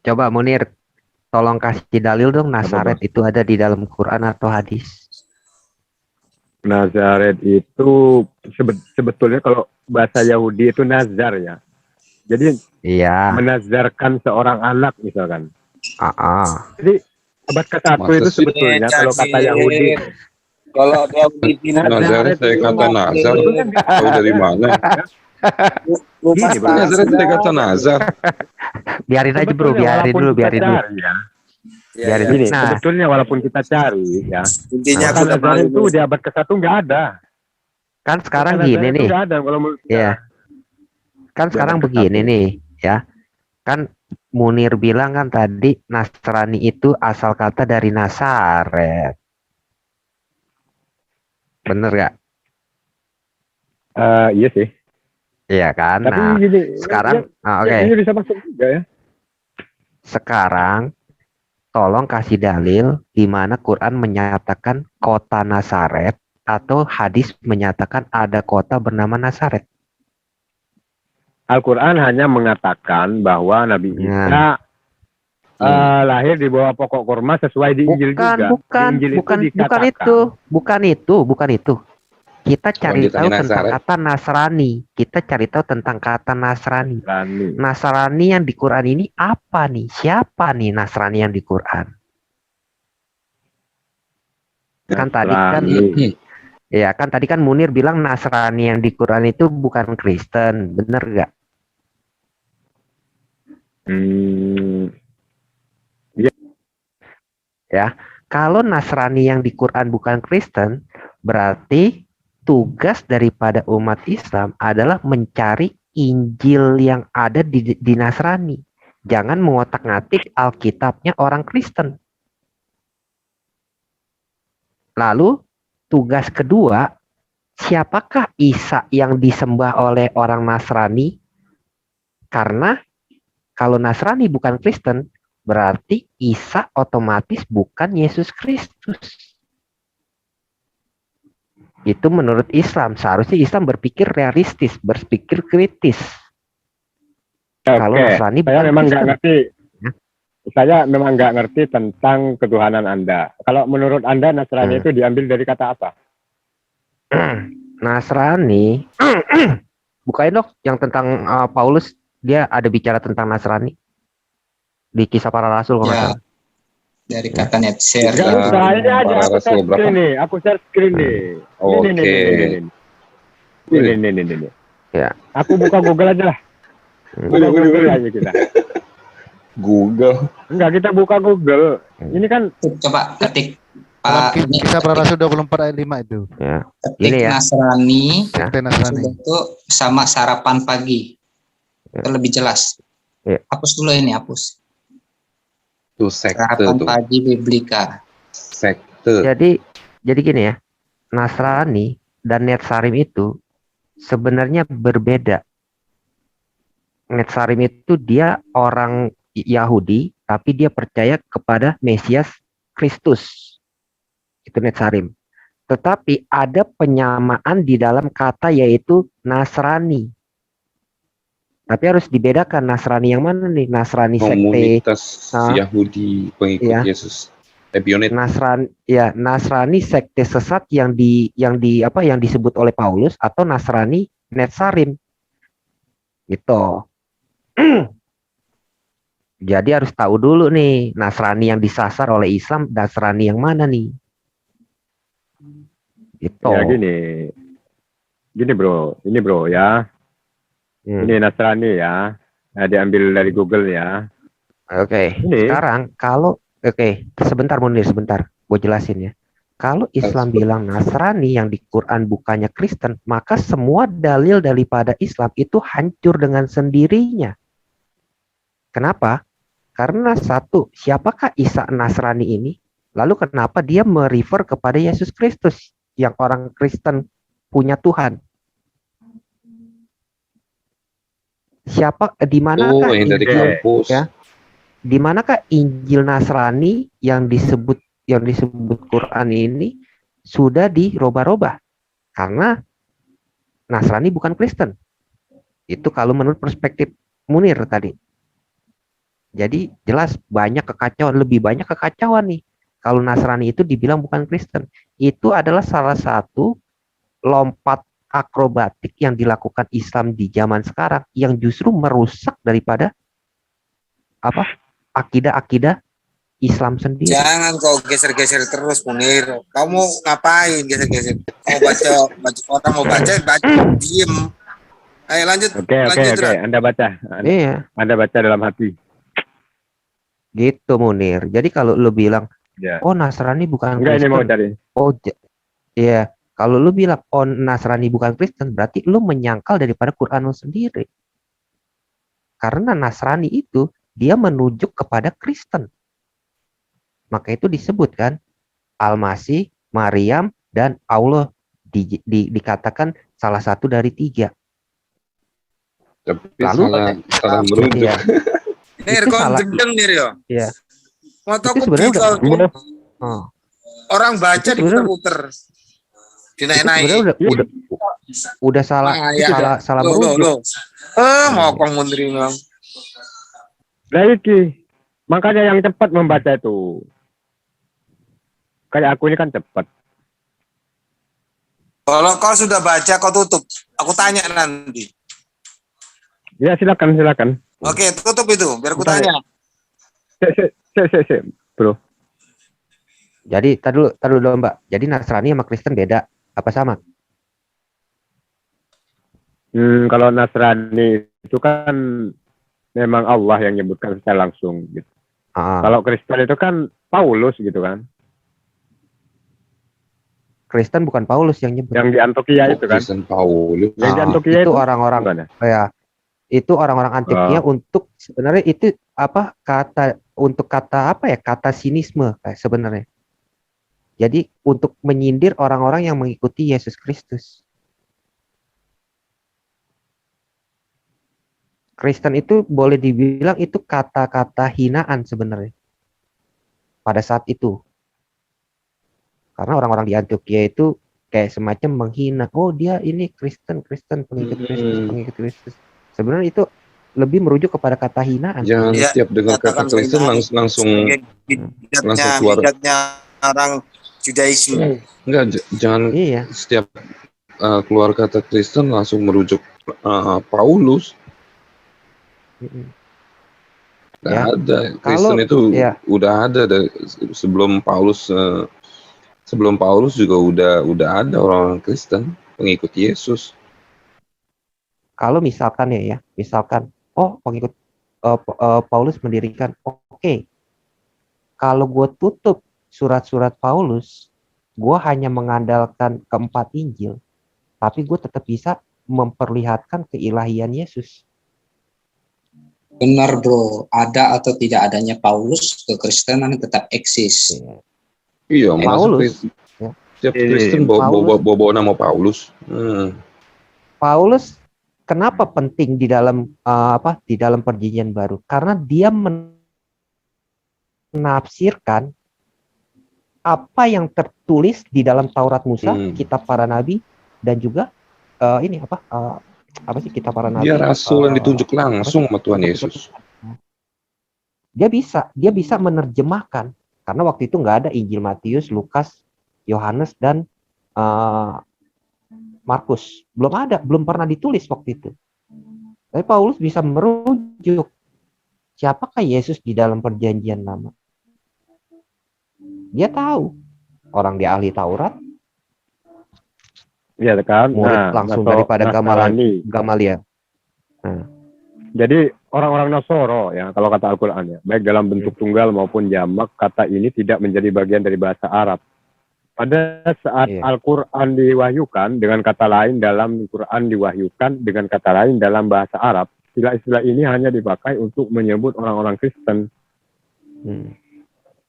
Coba Munir, tolong kasih dalil dong Apa, Nazaret Bang? itu ada di dalam Quran atau hadis. Nazaret itu sebetulnya kalau bahasa Yahudi itu nazar ya. Jadi Iya, menazarkan seorang anak misalkan. ah, ah. Jadi abad ke-1 Masa itu sih sebetulnya kalau kata Yahudi Kalau dia bikin Nazaret Nazaret dari itu kata Nazar? sebetulnya nggak Tahu dari ada. mana? lupa Gini, Bro. Nazaret dari kata sudah. Nazar. Biarin aja bro, Sebetulnya biarin walaupun dulu, kita biarin dulu. cari ya. Ya, Biarin. ya. Gini, Nah, sebetulnya walaupun kita cari ya. Intinya Nah, aku Kata udah Nazaret malu itu nih. di abad ke-1 nggak ada. kan sekarang Kata gini Nazaret itu nih, nggak ada kalau menurut ya, sejarah. kan Di sekarang abad begini ke-1. nih, ya, kan Munir bilang kan tadi Nasrani itu asal kata dari Nazaret, bener gak? Iya sih. Iya kan? Tapi Nah, gini, sekarang, oke, kayaknya bisa masuk juga ya. sekarang tolong kasih dalil di mana Quran menyatakan kota Nazaret atau hadis menyatakan ada kota bernama Nazaret. Al-Quran hanya mengatakan bahwa Nabi Nah, Isa lahir di bawah pokok kurma sesuai di Injil bukan, juga. Di Injil itu bukan dikatakan. bukan itu. Kita cari tahu Lanjutannya tentang Nazaret. kata Nasrani. Kita cari tahu tentang kata Nasrani. Rani. Nasrani yang di Quran ini apa nih? Siapa nih Nasrani yang di Quran? Kan tadi kan, Nasrani. ya kan tadi kan Munir bilang Nasrani yang di Quran itu bukan Kristen, bener gak? Ya, kalau Nasrani yang di Quran bukan Kristen, berarti tugas daripada umat Islam adalah mencari Injil yang ada di Nasrani. Jangan mengotak-ngatik Alkitabnya orang Kristen. Lalu tugas kedua, siapakah Isa yang disembah oleh orang Nasrani? Karena kalau Nasrani bukan Kristen, berarti Isa otomatis bukan Yesus Kristus. Itu menurut Islam. Seharusnya Islam berpikir realistis, berpikir kritis. Kalau Nasrani saya memang nggak Kristen. ngerti. Saya memang nggak ngerti tentang ketuhanan Anda. Kalau menurut Anda Nasrani itu diambil dari kata apa? Nasrani, bukain dong yang tentang Paulus, dia ada bicara tentang Nasrani di Kisah Para Rasul kalau nggak Ya, salah. dari kata netshare. Nggak usah, ini aja Para aku Rasul share berapa? screen nih. Aku share screen nih. Oke. Ini. Ya. Aku buka Google aja lah. Buka Google aja kita. Google. Enggak, kita buka Google. Ini kan Coba ketik Dalam Pak, ini Kisah Para ketik, Rasul 24 ayat 5 itu. Ya. ketik Ini ya. Nasrani Sekte Nasrani. sudah itu sama sarapan pagi. Itu lebih jelas. Ya. Hapus dulu ini, hapus. Tuh sekte Sarapan tuh. pagi Biblika. Sekte. Jadi gini ya, Nasrani dan Netsarim itu sebenarnya berbeda. Netsarim itu dia orang Yahudi, tapi dia percaya kepada Mesias Kristus. Itu Netsarim. Tetapi ada penyamaan di dalam kata yaitu Nasrani. Tapi harus dibedakan Nasrani yang mana nih? Nasrani sekte, Komunitas Yahudi pengikut ya. Yesus. Ebionit. Nasrani sekte sesat yang disebut oleh Paulus atau Nasrani Netsarim. Gitu. Jadi harus tahu dulu nih, Nasrani yang disasar oleh Islam, Nasrani yang mana nih? Gitu. ya gini bro, ini bro ya. Ini Nasrani ya. Nah, diambil dari Google ya. Oke. Ini. Sekarang sebentar Munir, sebentar. Gue jelasin ya. Kalau Islam bilang Nasrani yang di Quran bukannya Kristen, maka semua dalil daripada Islam itu hancur dengan sendirinya. Kenapa? Karena satu, siapakah Isa Nasrani ini? Lalu kenapa dia merefer kepada Yesus Kristus yang orang Kristen punya Tuhan? Di manakah yang dari kampus. Ya, di manakah Injil Nasrani yang disebut Quran ini sudah dirubah-rubah? Karena Nasrani bukan Kristen. Itu kalau menurut perspektif Munir tadi. Jadi jelas banyak kekacauan, lebih banyak kekacauan nih. Kalau Nasrani itu dibilang bukan Kristen, itu adalah salah satu lompat akrobatik yang dilakukan Islam di zaman sekarang yang justru merusak daripada apa akidah-akidah Islam sendiri. Jangan kau geser-geser terus, Munir. Kamu ngapain geser-geser? Mau baca, baca orang mau baca, diem. Ayo lanjut. Oke. Ra. Anda baca. Iya, Anda baca dalam hati. gitu Munir. Jadi kalau lu bilang, Ya. oh Nasrani bukan Enggak, ini mau Kristen, cari. oh iya, kalau lu bilang oh Nasrani bukan Kristen, berarti lu menyangkal daripada Quran lu sendiri. Karena Nasrani itu dia menunjuk kepada Kristen. Maka itu disebutkan Al-Masih, Maryam, dan Allah dikatakan salah satu dari tiga. Tapi Lalu salah merujuk. ya, Nir, itu kau salah. gendeng Nir ya. Iya. Motoku Itu sebenarnya pikir Oh, orang baca itu sebenarnya- diputer-puter. itu Dinaik-naik. sebenarnya udah salah, Ah, itu ya. salah Lo. merujuk. Mau kong Munir bilang. Nah, makanya yang cepat membaca itu. Kayak aku ini kan cepat. Kalau kau sudah baca, kau tutup. Aku tanya nanti. Ya silakan. Oke, tutup itu. Biar aku tanya. Sik, bro. Jadi taruh dulu Mbak. Jadi Nasrani sama Kristen beda apa sama? Kalau Nasrani itu kan memang Allah yang nyebutkan secara langsung gitu. Kalau Kristen itu kan Paulus gitu kan. Kristen bukan Paulus yang nyebut. Yang di Antioquia itu kan. Kristen Paulus. Yang di Antioquia itu orang-orang gimana? ya. Itu orang-orang Antioquia untuk sebenarnya itu apa kata sinisme sebenarnya. Jadi untuk menyindir orang-orang yang mengikuti Yesus Kristus. Kristen itu boleh dibilang itu kata-kata hinaan sebenarnya pada saat itu. Karena orang-orang di Antioquia itu kayak semacam menghina. Oh dia ini Kristen, pengikut Kristus. Sebenarnya itu lebih merujuk kepada kata hinaan. Jangan Ya, setiap dengar kata Kristen langsung keluar. Orang Judaisme. Enggak, jangan Iya. setiap keluar kata Kristen langsung merujuk Paulus. Nggak Ya. ada. Kristen Kalau- itu ya. udah ada dari sebelum Paulus. Sebelum Paulus juga udah ada orang Kristen pengikut Yesus. Kalau misalkan misalkan pengikut Paulus mendirikan, oke. Kalau gue tutup surat-surat Paulus, gue hanya mengandalkan keempat Injil, tapi gue tetap bisa memperlihatkan keilahian Yesus. Benar bro, ada atau tidak adanya Paulus, kekristenan tetap eksis. Iya, masa Paulus. Ya. setiap Kristen bawa nama Paulus. Paulus kenapa penting di dalam di dalam Perjanjian Baru? Karena dia menafsirkan apa yang tertulis di dalam Taurat Musa, Kitab Para Nabi, dan juga Kitab Para Nabi. Dia rasul yang ditunjuk langsung sama Tuhan Yesus. Dia bisa menerjemahkan karena waktu itu nggak ada Injil Matius, Lukas, Yohanes, dan Markus. Belum pernah ditulis waktu itu. Tapi Paulus bisa merujuk siapakah Yesus di dalam Perjanjian Lama. Dia tahu orang dia ahli Taurat, Iya kan. murid langsung daripada Gamaliel. Jadi orang-orang Nasoro ya, kalau kata Al-Quran ya, baik dalam bentuk tunggal maupun jamak, kata ini tidak menjadi bagian dari bahasa Arab. Pada saat Al-Quran diwahyukan dengan kata lain dalam Al-Quran diwahyukan dengan kata lain dalam bahasa Arab, istilah-istilah ini hanya dipakai untuk menyebut orang-orang Kristen.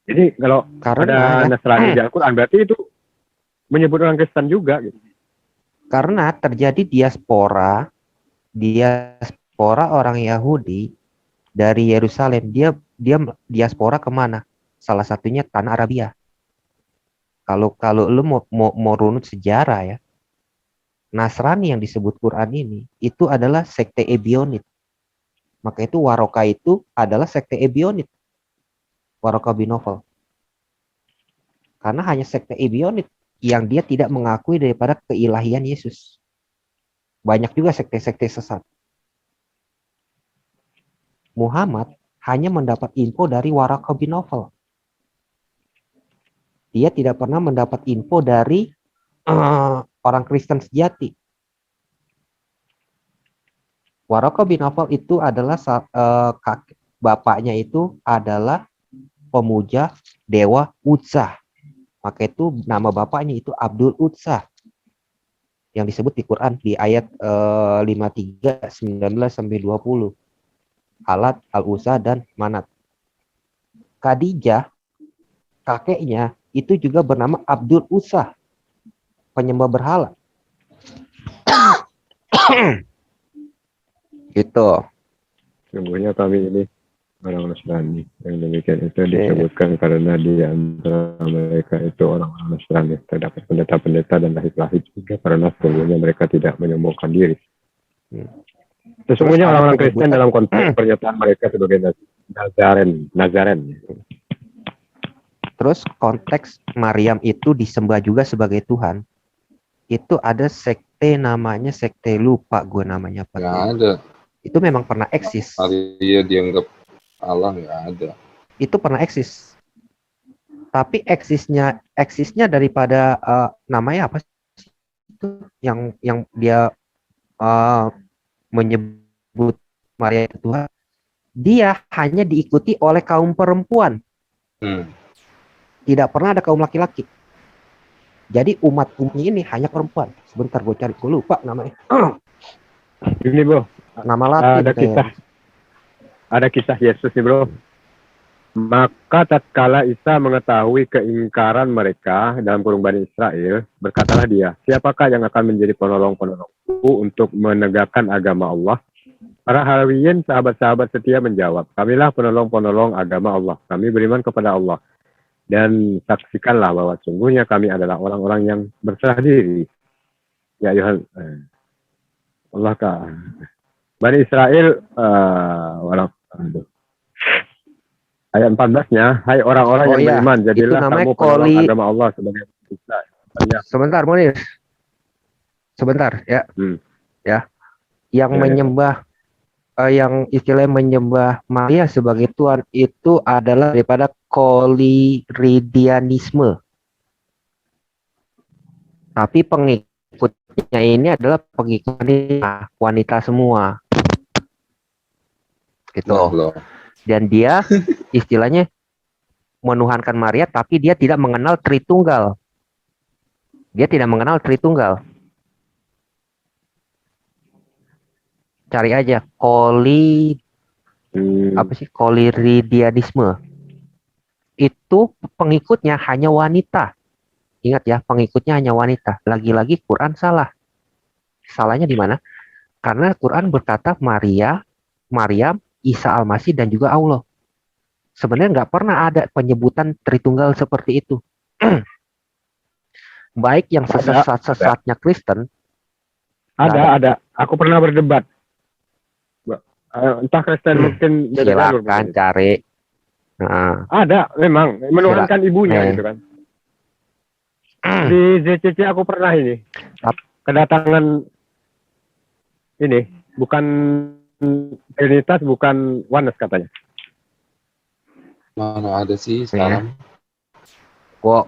Jadi kalau ada Nasrani di Al-Quran, berarti itu menyebut orang Kristen juga. Gitu. Karena terjadi diaspora orang Yahudi dari Yerusalem, dia diaspora kemana? Salah satunya tanah Arabia. Kalau lu mau runut sejarah ya, Nasrani yang disebut Quran ini itu adalah sekte Ebionit. Maka itu Waroka itu adalah sekte Ebionit. Waroka bin Nawfal. Karena hanya sekte Ebionit yang dia tidak mengakui daripada keilahian Yesus. Banyak juga sekte-sekte sesat. Muhammad hanya mendapat info dari Waroka bin Nawfal. Dia tidak pernah mendapat info dari orang Kristen sejati. Waroka bin Nawfal itu adalah bapaknya itu adalah pemuja dewa Uzza. Maka itu nama bapaknya itu Abdul Uzza. Yang disebut di Quran di ayat 53, 19 sampai 20. Alat, Al-Uzza dan Manat. Khadijah kakeknya itu juga bernama Abdul Uzza, penyembah berhala. Gitu. Sungguhnya kami ini orang Nasrani. Yang demikian itu disebutkan karena di antara mereka itu orang-orang Nasrani. Terdapat pendeta-pendeta dan lahir-lahir juga karena sesungguhnya mereka tidak menyembuhkan diri. Sesungguhnya orang-orang Kristen dalam konteks pernyataan mereka sebagai Nazaren. Terus konteks Maryam itu disembah juga sebagai Tuhan. Itu ada sekte namanya sekte, lupa gue namanya apa. Nggak ada. Itu memang pernah eksis. Maria dianggap Allah, nggak ada. Itu pernah eksis. Tapi eksisnya daripada namanya apa sih? Itu yang dia menyebut Maria itu Tuhan. Dia hanya diikuti oleh kaum perempuan. Tidak pernah ada kaum laki-laki. Jadi umat-umatnya ini hanya perempuan. Sebentar gue cari, gue lupa namanya. Ini bro, Nama Latin. Ada kisah Yesus nih bro. Maka tatkala Isa mengetahui keingkaran mereka dalam kurung Bani Israel, berkatalah dia, siapakah yang akan menjadi penolong-penolongku untuk menegakkan agama Allah? Para Halawiyin, sahabat-sahabat setia menjawab, kamilah penolong-penolong agama Allah. Kami beriman kepada Allah. Dan saksikanlah bahwa sungguhnya kami adalah orang-orang yang berserah diri. Ya Yohan, Allah kah? Bani Israel, ayat 14-nya, hai orang-orang yang beriman, jadilah kamu penolong agama Allah sebagai Isa. Sebentar, Munir. Sebentar, ya. Ya. Yang menyembah, yang istilahnya menyembah Maria sebagai Tuhan itu adalah daripada koliridianisme. Tapi pengikutnya ini adalah pengikut wanita semua. Gitu. Dan dia istilahnya menuhankan Maria, tapi dia tidak mengenal Tritunggal. Dia tidak mengenal Tritunggal. Cari aja koliridianisme. Itu pengikutnya hanya wanita. Ingat ya, pengikutnya hanya wanita. Lagi-lagi Quran salah. Salahnya di mana? Karena Quran berkata Maryam, Isa Al-Masih dan juga Allah. Sebenarnya nggak pernah ada penyebutan Tritunggal seperti itu. Baik yang sesat-sesatnya Kristen. Ada. Aku pernah berdebat. Entah Kristen mungkin. Silakan cari. Nah. Ada, memang. Menuhankan ibunya gitu kan. Di ZCC aku pernah ini. Kedatangan ini. Bukan Trinitas, bukan Oneness katanya. Mana ada sih sekarang? Gua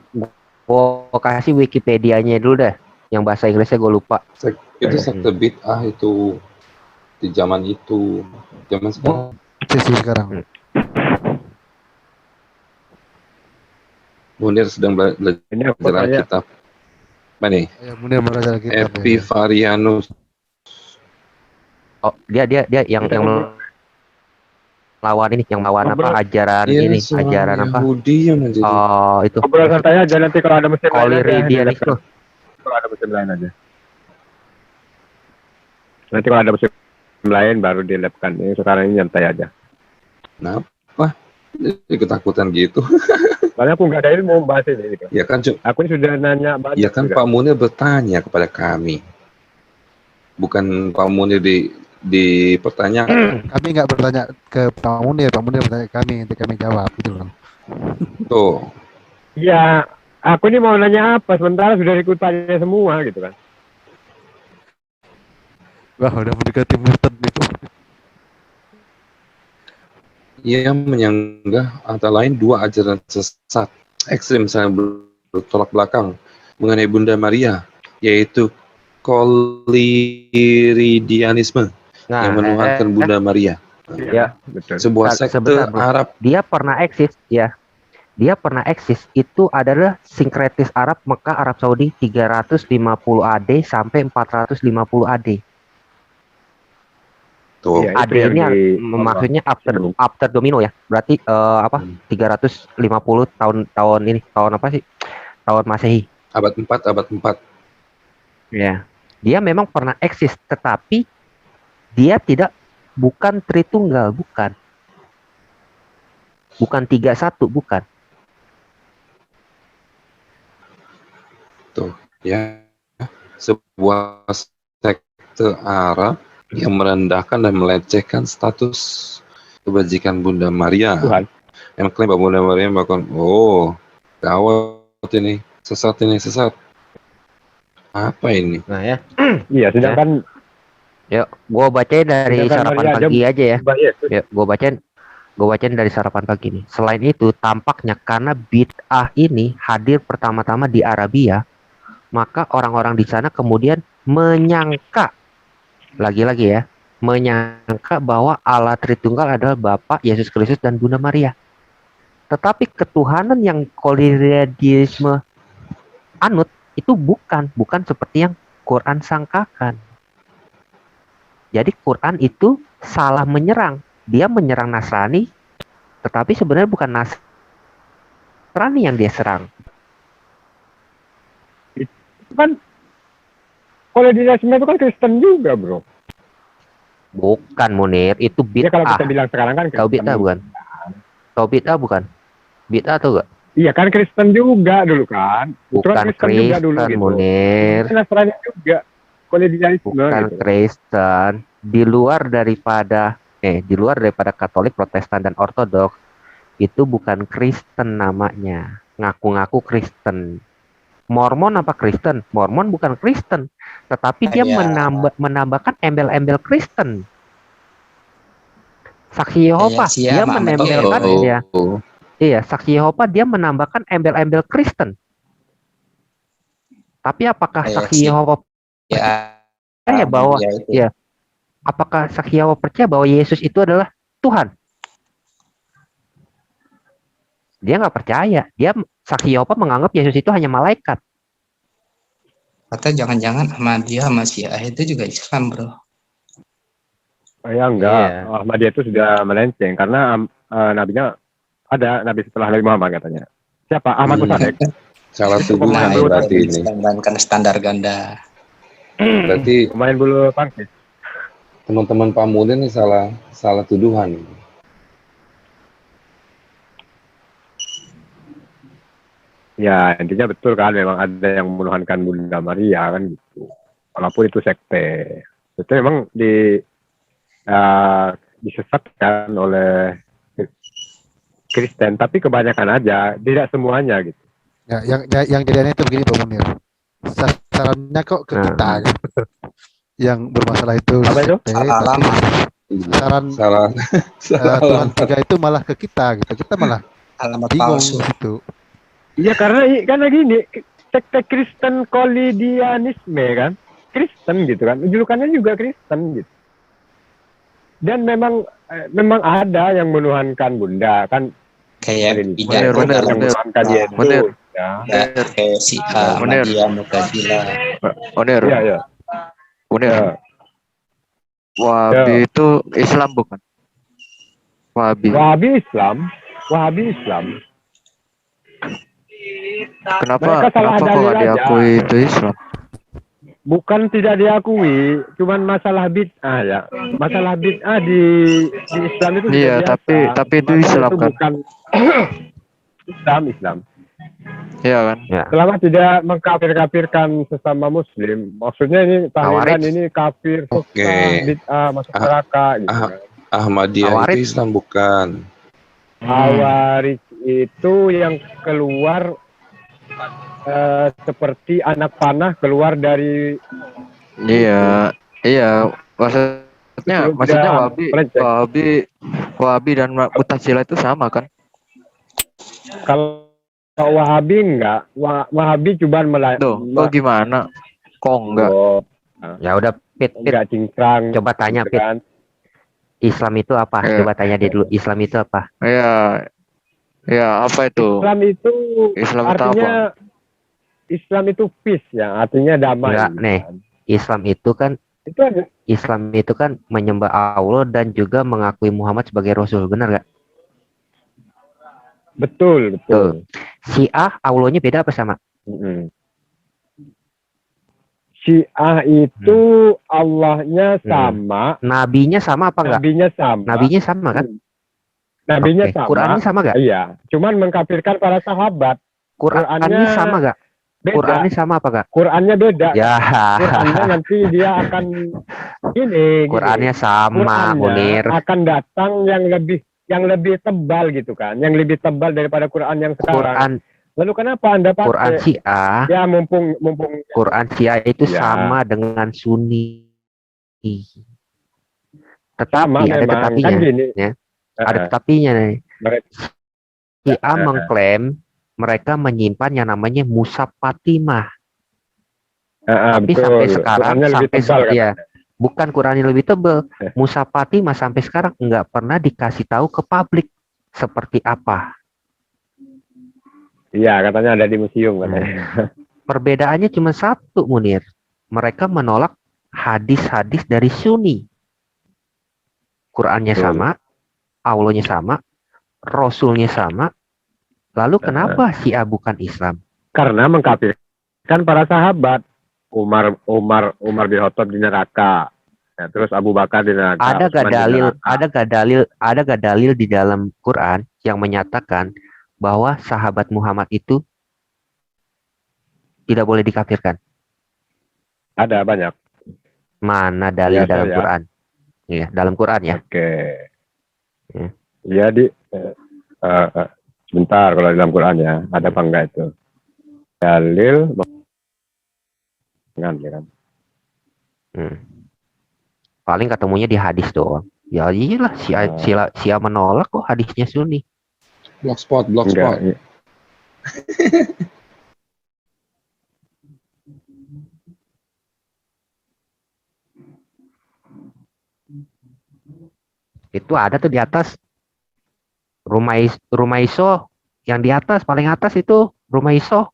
kasih Wikipedia-nya dulu deh. Yang bahasa Inggrisnya gue lupa. Itu sekte bid'ah itu di zaman itu. Zaman sekarang. Sekarang. Munir sedang belajar kitab. Mana? Ya, Munir belajar kitab. Epifarianus. Oh, dia yang lawan ini, yang lawan apa ajaran ini, ajaran apa? Yahudi yang menjadi. Oh, itu. Ngobrol santai aja, nanti kalau ada mesin lain aja. Kalau ada mesin lain aja. Nanti kalau ada mesin lain baru dilapkan. Ini sekarang ini nyantai aja. Kenapa? Ketakutan gitu. Soalnya aku nggak ada ilmu bahas ini. Ya kan, aku sudah nanya banyak. Ya kan juga. Pak Munir bertanya kepada kami. Bukan Pak Munir dipertanyakan. Kami nggak bertanya ke Pak Munir bertanya ke kami, nanti kami jawab gitu loh. Tuh, Ya, aku ini mau nanya apa? Sementara sudah ikut tanya semua gitu kan. Wah, udah mendekati murtad nih. ia menyanggah antara lain dua ajaran sesat ekstrim saling bertolak belakang mengenai Bunda Maria, yaitu Koliridianisme yang menuhankan Bunda Maria, Ya, betul. sebuah sekte sebentar, Bro. Arab. Dia pernah eksis, ya. Dia pernah eksis. Itu adalah sinkretis Arab Mekah Arab Saudi 350 AD sampai 450 AD. Tuh, Iya, itu AD yang ini di maksudnya singgung. after domino ya. Berarti apa? 350 tahun ini. Tahun apa sih? Tahun Masehi. abad 4, abad 4. Ya. Dia memang pernah eksis, tetapi dia bukan Tritunggal, bukan. Bukan 31, bukan. Tuh, ya. Sebuah sekte Arab yang merendahkan dan melecehkan status kebajikan Bunda Maria. Tuhan. Yang klaim bahwa Bunda Maria melakukan, gawat ini, sesat ini, sesat. Apa ini? Nah ya. Iya, sedangkan Yuk, gue bacain dari sedangkan sarapan Maria pagi aja ya. Mbak Yesus. Yuk, gue bacain dari sarapan pagi nih. Selain itu, tampaknya karena bid'ah ini hadir pertama-tama di Arabia, maka orang-orang di sana kemudian menyangka, lagi-lagi ya, menyangka bahwa Allah Tritunggal adalah Bapa, Yesus Kristus, dan Bunda Maria. Tetapi ketuhanan yang koliridianisme anut itu bukan seperti yang Quran sangkakan. Jadi Quran itu salah menyerang. Dia menyerang Nasrani, tetapi sebenarnya bukan Nasrani yang dia serang. Kan kolonialisme itu kan Kristen juga, bro. Bukan, Munir, itu Ya kalau bid'ah. kita bilang sekarang kan Tahu bid'ah bukan? Tahu bid'ah bukan? Bid'ah atau enggak? Iya kan Kristen juga dulu kan. Itu Bukan kan Kristen juga dulu Kristen, gitu. Munir. Nasrani juga. Kolonialisme Bukan gitu. Kristen. Di luar daripada Katolik, Protestan, dan Ortodoks, itu bukan Kristen namanya. Ngaku-ngaku Kristen. Mormon apa Kristen? Mormon bukan Kristen, tetapi dia Ya. menambahkan embel-embel Kristen. Saksi Yehova, Kayak dia Muhammad menempelkan Oil. ya. Iya, saksi Yehova dia menambahkan embel-embel Kristen. Tapi apakah Kayak saksi Yehova Ya. percaya bahwa Ya, itu. ya, apakah saksi Yehova percaya bahwa Yesus itu adalah Tuhan? Dia nggak percaya. Saksi Yehova menganggap Yesus itu hanya malaikat. Atau jangan-jangan Ahmadiyah sama Syiah itu juga Islam, bro. Ya enggak. Iya. Ahmadiyah itu sudah melenceng karena nabinya ada nabi setelah Nabi Muhammad katanya. Siapa? Ahmad Musadek. Salah tuduhan Nah, Pemain berarti itu ini. karena standar ganda. Berarti Pemain bulu tangkis. teman-teman Pak Munir ini salah tuduhan. Ya intinya betul kan memang ada yang menuhankan Bunda Maria kan gitu. Walaupun itu sekte. Itu memang disesatkan oleh Kristen, tapi kebanyakan aja, tidak semuanya gitu. Ya, yang jadi aneh itu begini Pak Munir. Sasarannya kok ke kita aja. Yang bermasalah itu Apa itu? sekte, Salah tapi alamat. saran Salah Tuhan tiga itu malah ke kita gitu. Kita malah Alamat bingung palsu. gitu. Iya karena gini, sekte Kristen Kolinianisme kan, Kristen gitu kan, julukannya juga Kristen gitu. Dan memang ada yang menuhankan Bunda kan, Kayak Bener, pidato bener, dalam yang menuhankan Yesus. bener. Ya. kayak si Ahmadiyah, Mu'tazilah. Munir, Iya, iya. Munir. Ya. Wahabi itu Islam bukan? Wahabi. Wahabi Islam. Kenapa Mereka salah kok dalil nggak aja. diakui itu Islam? Bukan tidak diakui, cuman masalah bid'ah ya. Masalah bid'ah di Islam itu Iya, sudah biasa. tapi itu Maka Islam itu kan? bukan Islam. Iya kan? Ya. Selama tidak mengkafir-kafirkan sesama muslim, maksudnya ini tahlilan Khawarij. ini kafir, Oke. sesat, bid'ah, masuk Ah, neraka gitu ah, kan. Ahmadiyah Khawarij. itu Islam bukan? Khawarij itu yang keluar seperti anak panah keluar dari Iya, iya. Maksudnya sudah Wahabi, melenceng. Wahabi, Wahabi dan Mu'tazilah itu sama kan? Kalau Wahabi enggak, Wahabi cuma Kok gimana? Kok enggak? Ya udah, Pit, enggak cingkrang. coba tanya, gitu Pit. kan. Islam itu apa? Iya. Coba tanya dia dulu. Islam itu apa? Iya, iya. Apa itu? Islam itu Islam itu artinya apa? Islam itu peace ya, artinya damai. Enggak, gitu nih. kan. Islam itu kan Itu ada. menyembah Allah dan juga mengakui Muhammad sebagai Rasul, benar nggak? Betul. Syiah Allahnya beda apa sama? Mm-mm. Syiah itu Allahnya sama, Nabinya sama apa enggak? nabinya sama. Nabinya sama kan? Nabinya Oke. sama. Qurannya sama nggak? Iya, cuman mengkafirkan para sahabat. Qurannya sama nggak? Beda. Qurannya sama apa nggak? Qurannya beda. Ya, Qurannya nanti dia akan gini. Qurannya sama, Munir. akan datang yang lebih tebal gitu kan, yang lebih tebal daripada Quran yang sekarang. Lalu kenapa Anda pakai? Quran Syiah, Ya mumpung Quran Syiah itu Ya. sama dengan Sunni. sama Tetapi ada memang tetapinya. kan gini. ya. Ada tetapinya nih. Mereka- Syiah mengklaim mereka menyimpan yang namanya Mushaf Fatimah. Tapi betul. sampai sekarang Qurannya lebih sampai tebal kan? ya, bukan Qurannya lebih tebal. Mushaf Fatimah sampai sekarang nggak pernah dikasih tahu ke publik seperti apa. Iya, katanya ada di museum katanya. Perbedaannya cuma satu, Munir. Mereka menolak hadis-hadis dari Sunni. Qurannya Betul. sama, Allahnya sama, Rasulnya sama. Lalu kenapa Syiah bukan Islam? Karena mengkafirkan para sahabat. Umar bin Khattab di neraka. Ya, terus Abu Bakar di neraka. Ada gak Utsman di dalil? neraka. Ada gak dalil di dalam Quran yang menyatakan bahwa sahabat Muhammad itu tidak boleh dikafirkan? Ada banyak. Mana dalil Biasa dalam ya. Quran? Iya, dalam Quran ya. Oke. Ya. Iya sebentar kalau di dalam Quran ya, ada apa enggak itu? Dalil kan. Paling ketemunya di hadis doang. Ya iyalah, Syiah menolak kok hadisnya Sunni. Blogspot. Enggak. Iya. Itu ada tuh di atas rumah iso yang di atas, paling atas itu rumah iso.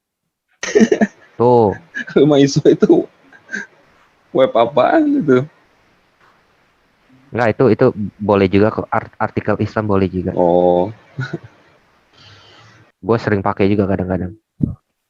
Tuh, Rumah ISO itu web apaan itu? enggak itu boleh juga kok, artikel Islam boleh juga. Oh, Gue sering pakai juga kadang-kadang.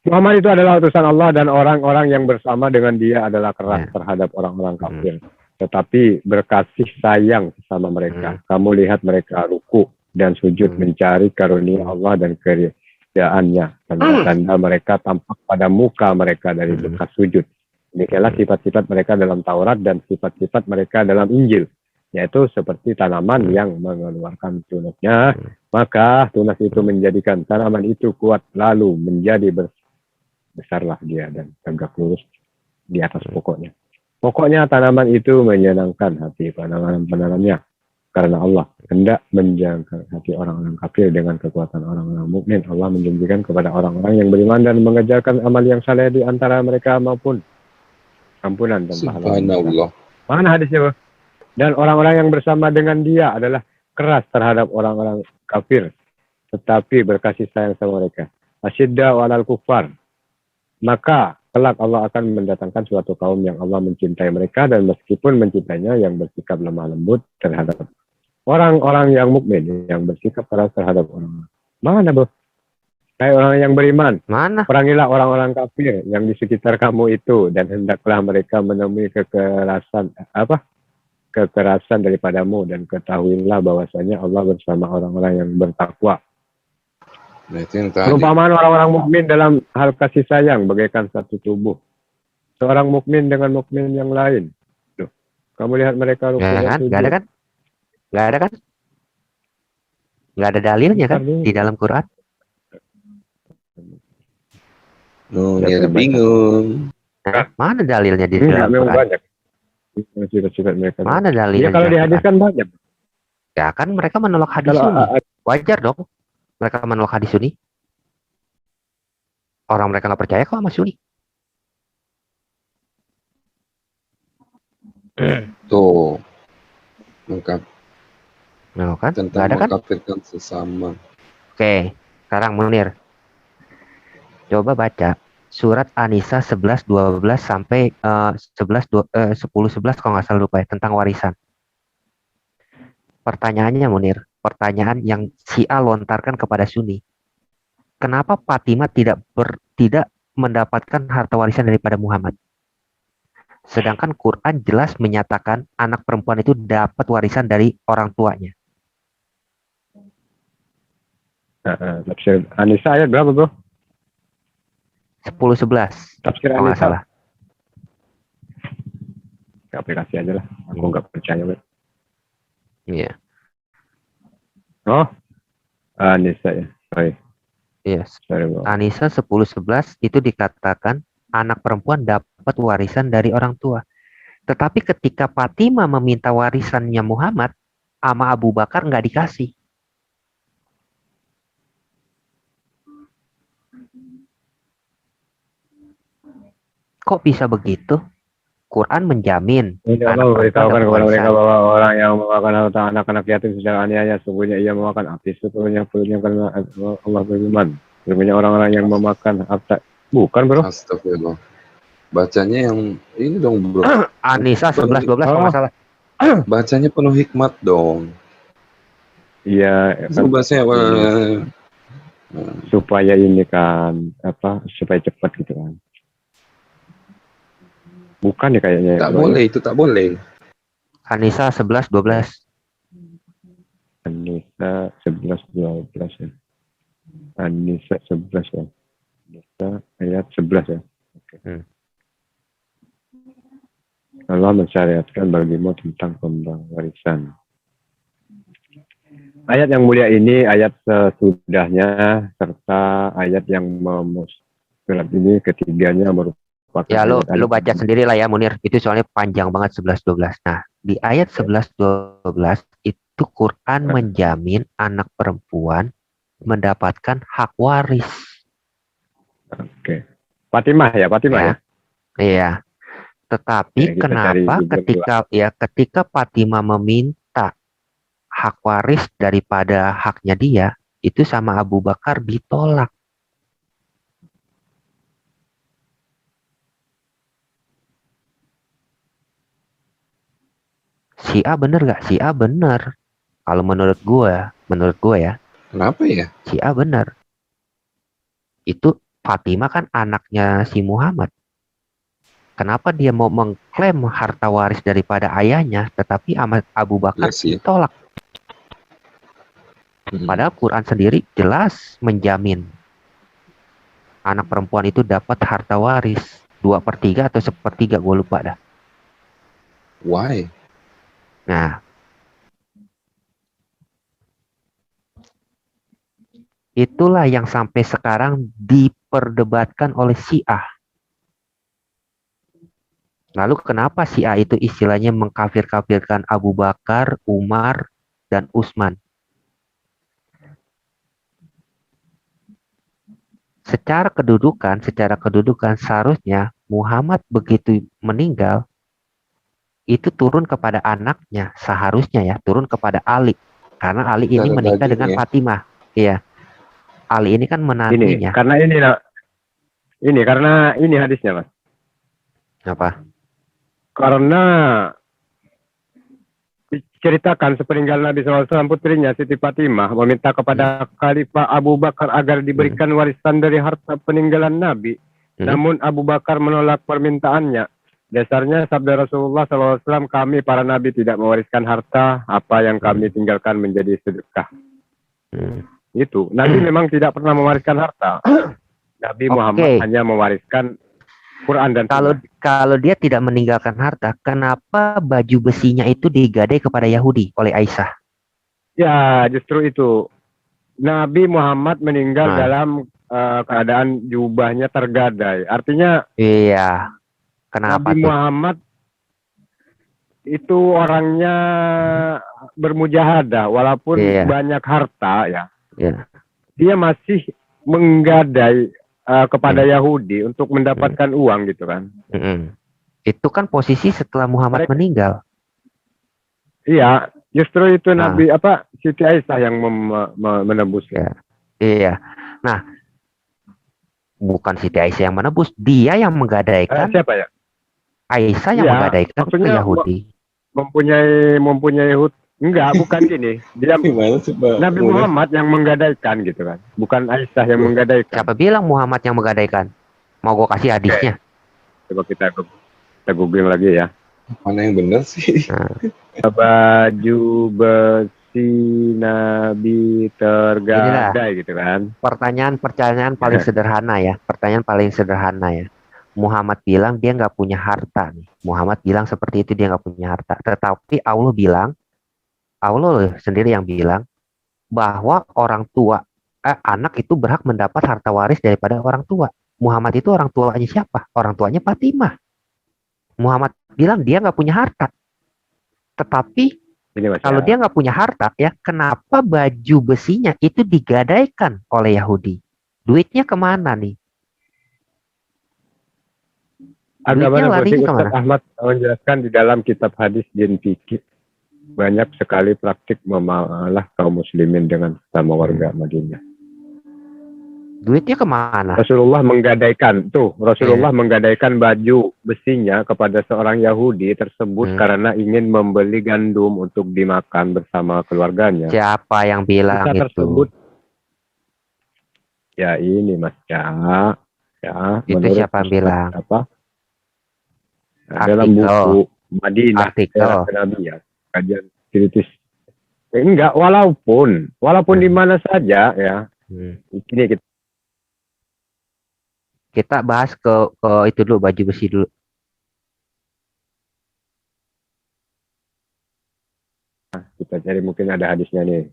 Muhammad itu adalah utusan Allah dan orang-orang yang bersama dengan dia adalah keras Ya. terhadap orang-orang kafir. Tetapi berkasih sayang sama mereka. Kamu lihat mereka ruku dan sujud mencari karunia Allah dan keridaannya. Tanda-tanda mereka tampak pada muka mereka dari bekas sujud. Demikianlah sifat-sifat mereka dalam Taurat dan sifat-sifat mereka dalam Injil. Yaitu seperti tanaman yang mengeluarkan tunasnya. Maka tunas itu menjadikan tanaman itu kuat lalu menjadi besarlah dia dan tegak lurus di atas pokoknya. Pokoknya tanaman itu menyenangkan hati penanam-penanamnya karena Allah hendak menjangkau hati orang-orang kafir dengan kekuatan orang-orang mukmin. Allah menjanjikan kepada orang-orang yang beriman dan mengerjakan amal yang saleh di antara mereka maupun ampunan dan pahala. subhanallah. Mana hadisnya, Bro? Dan orang-orang yang bersama dengan dia adalah keras terhadap orang-orang kafir, tetapi berkasih sayang sama mereka. Asyidda walal kufar. Maka kelak Allah akan mendatangkan suatu kaum yang Allah mencintai mereka dan meskipun mencintainya yang bersikap lemah lembut terhadap orang-orang yang mukmin yang bersikap keras terhadap orang. Mana, Bro? Hai orang yang beriman, Mana? perangilah orang-orang kafir yang di sekitar kamu itu dan hendaklah mereka menemui kekerasan daripadamu dan ketahuilah bahwasanya Allah bersama orang-orang yang bertakwa. Nah, itu yang tadi. Perumpamaan orang-orang mukmin dalam hal kasih sayang bagaikan satu tubuh. Seorang mukmin dengan mukmin yang lain. Tuh, kamu lihat mereka rukuk Ya dan kan? Nggak ada sujud. kan? Nggak ada kan? Nggak ada dalilnya kan Bentar dulu. di dalam Quran? Oh, Ya, dia saya baca. bingung. Mana dalilnya di Enggak, dalam memang Quran? banyak. Sifat-sifat mereka. Mana dalilnya Ya kalau di di dalam hadis Quran? kan banyak. Ya kan mereka menolak hadis Kalau Sunni. Wajar dong mereka menolak hadis Sunni. Orang mereka nggak percaya kok sama Sunni. Tuh, lengkap Nah, kan? Nggak tentang ada kan? mengkafirkan sesama. Oke, sekarang Munir. Coba baca surat An-Nisa 11 12 sampai 10 11 kalau nggak salah lupa ya, tentang warisan. Pertanyaannya Munir, pertanyaan yang Syiah lontarkan kepada Sunni. Kenapa Fatimah tidak mendapatkan harta warisan daripada Muhammad? Sedangkan Quran jelas menyatakan anak perempuan itu dapat warisan dari orang tuanya. Tafsir Anisa ayat berapa, bro? 10-11 Tafsir kalau nggak Anisa. salah. Ke aplikasi aja lah. Aku nggak percaya, bro. Iya. Oh, Anisa ya. Sorry, Yes. sorry, bro. An-Nisa 10-11 itu dikatakan anak perempuan dapat warisan dari orang tua. Tetapi ketika Fatimah meminta warisannya Muhammad, sama Abu Bakar nggak dikasih. Kok bisa begitu? Quran menjamin Ini Allah memberitahukan kepada mereka bahwa orang yang memakan harta anak-anak yatim secara aniaya, sungguhnya ia memakan api sepenuhnya karena Allah berfirman. Sungguhnya orang-orang yang memakan harta. Bukan, bro. Astagfirullah. Bacanya yang ini dong, bro. An-Nisa 11-12 kalau nggak salah. Bacanya penuh hikmat dong. Iya, Itu bahasanya supaya ini kan supaya cepat gitu kan. Bukan ya kayaknya. tak boleh, itu tak boleh. An-Nisa 11-12. An-Nisa 11-12 ya. An-Nisa 11 ya. An-Nisa ayat 11 ya. Oke. Allah mensyariatkan bagimu tentang pembang warisan. Ayat yang mulia ini ayat sesudahnya serta ayat yang surat ini ketiganya merupakan Ya lu baca sendiri lah ya Munir. Itu soalnya panjang banget 11-12. Nah, di ayat 11-12 itu Quran menjamin anak perempuan mendapatkan hak waris. Oke. Fatimah ya. Iya. Tetapi Oke, kenapa ketika Fatimah meminta hak waris daripada haknya dia, itu sama Abu Bakar ditolak. Syiah bener gak? Syiah bener. Kalau menurut gue ya. Kenapa ya? Syiah bener. Itu Fatimah kan anaknya si Muhammad. Kenapa dia mau mengklaim harta waris daripada ayahnya, tetapi Abu Bakar ditolak? Padahal Quran sendiri jelas menjamin anak perempuan itu dapat harta waris 2/3 atau 1/3, gue lupa dah. Why? Nah, itulah yang sampai sekarang diperdebatkan oleh Syiah. Lalu kenapa Syiah itu istilahnya mengkafir-kafirkan Abu Bakar, Umar, dan Utsman? Secara kedudukan seharusnya Muhammad begitu meninggal itu turun kepada anaknya, seharusnya ya, turun kepada Ali. Karena Ali ini menikah dengan Fatimah. Iya. Ali ini kan menantunya. Karena ini hadisnya, Mas. Apa? Karena diceritakan sepeninggal Nabi SAW, putrinya Siti Fatimah meminta kepada Khalifah Abu Bakar agar diberikan warisan dari harta peninggalan Nabi. Namun Abu Bakar menolak permintaannya. Dasarnya sabda Rasulullah SAW, kami para Nabi tidak mewariskan harta, apa yang kami tinggalkan menjadi sedekah. Itu Nabi memang tidak pernah mewariskan harta. Nabi Muhammad hanya mewariskan Quran dan Kalau Sunnah. kalau dia tidak meninggalkan harta, kenapa baju besinya itu digadai kepada Yahudi oleh Aisyah? Ya, justru itu. Nabi Muhammad meninggal Nah. dalam keadaan jubahnya tergadai. Artinya Iya. Kenapa Nabi tuh? Muhammad itu orangnya bermujahadah walaupun Iya. banyak harta ya. Iya. Dia masih menggadai kepada Yahudi untuk mendapatkan uang gitu kan. Itu kan posisi setelah Muhammad meninggal. Iya, justru itu Nah. Nabi Siti Aisyah yang menebus. Ya. Iya. Nah, bukan Siti Aisyah yang menebus, dia yang menggadaikan. Siapa ya? Aisyah yang menggadaikan ke Yahudi. Mempunyai enggak, bukan gini. Dia Nabi Muhammad yang menggadaikan gitu kan. Bukan Aisyah yang menggadaikan. Siapa bilang Muhammad yang menggadaikan? Mau gue kasih hadisnya. Coba kita googling lagi ya. Mana yang benar sih? Baju besi Nabi tergadai gitu kan. Pertanyaan paling sederhana ya. Pertanyaan paling sederhana ya. Muhammad bilang dia nggak punya harta nih. Muhammad bilang seperti itu, dia nggak punya harta. Tetapi Allah bilang, Allah sendiri yang bilang bahwa orang tua, anak itu berhak mendapat harta waris daripada orang tua. Muhammad itu orang tuanya siapa? Orang tuanya Fatimah. Muhammad bilang dia nggak punya harta. Tetapi kalau dia nggak punya harta, ya kenapa baju besinya itu digadaikan oleh Yahudi? Duitnya kemana nih? Agama Nabi Ustaz Ahmad menjelaskan di dalam kitab hadis Jin Fikih, banyak sekali praktik memalah kaum muslimin dengan sesama warga Madinah. Duitnya kemana? Rasulullah menggadaikan menggadaikan baju besinya kepada seorang Yahudi tersebut karena ingin membeli gandum untuk dimakan bersama keluarganya. Siapa yang bilang Kisah itu? Tersebut, ya ini Mas ya, itu siapa yang bilang? Dalam buku Madinah Sejarah Kenabian, kajian kritis. Enggak, walaupun di mana saja ya. Ini kita bahas ke itu dulu, baju besi dulu. Kita cari, mungkin ada hadisnya nih.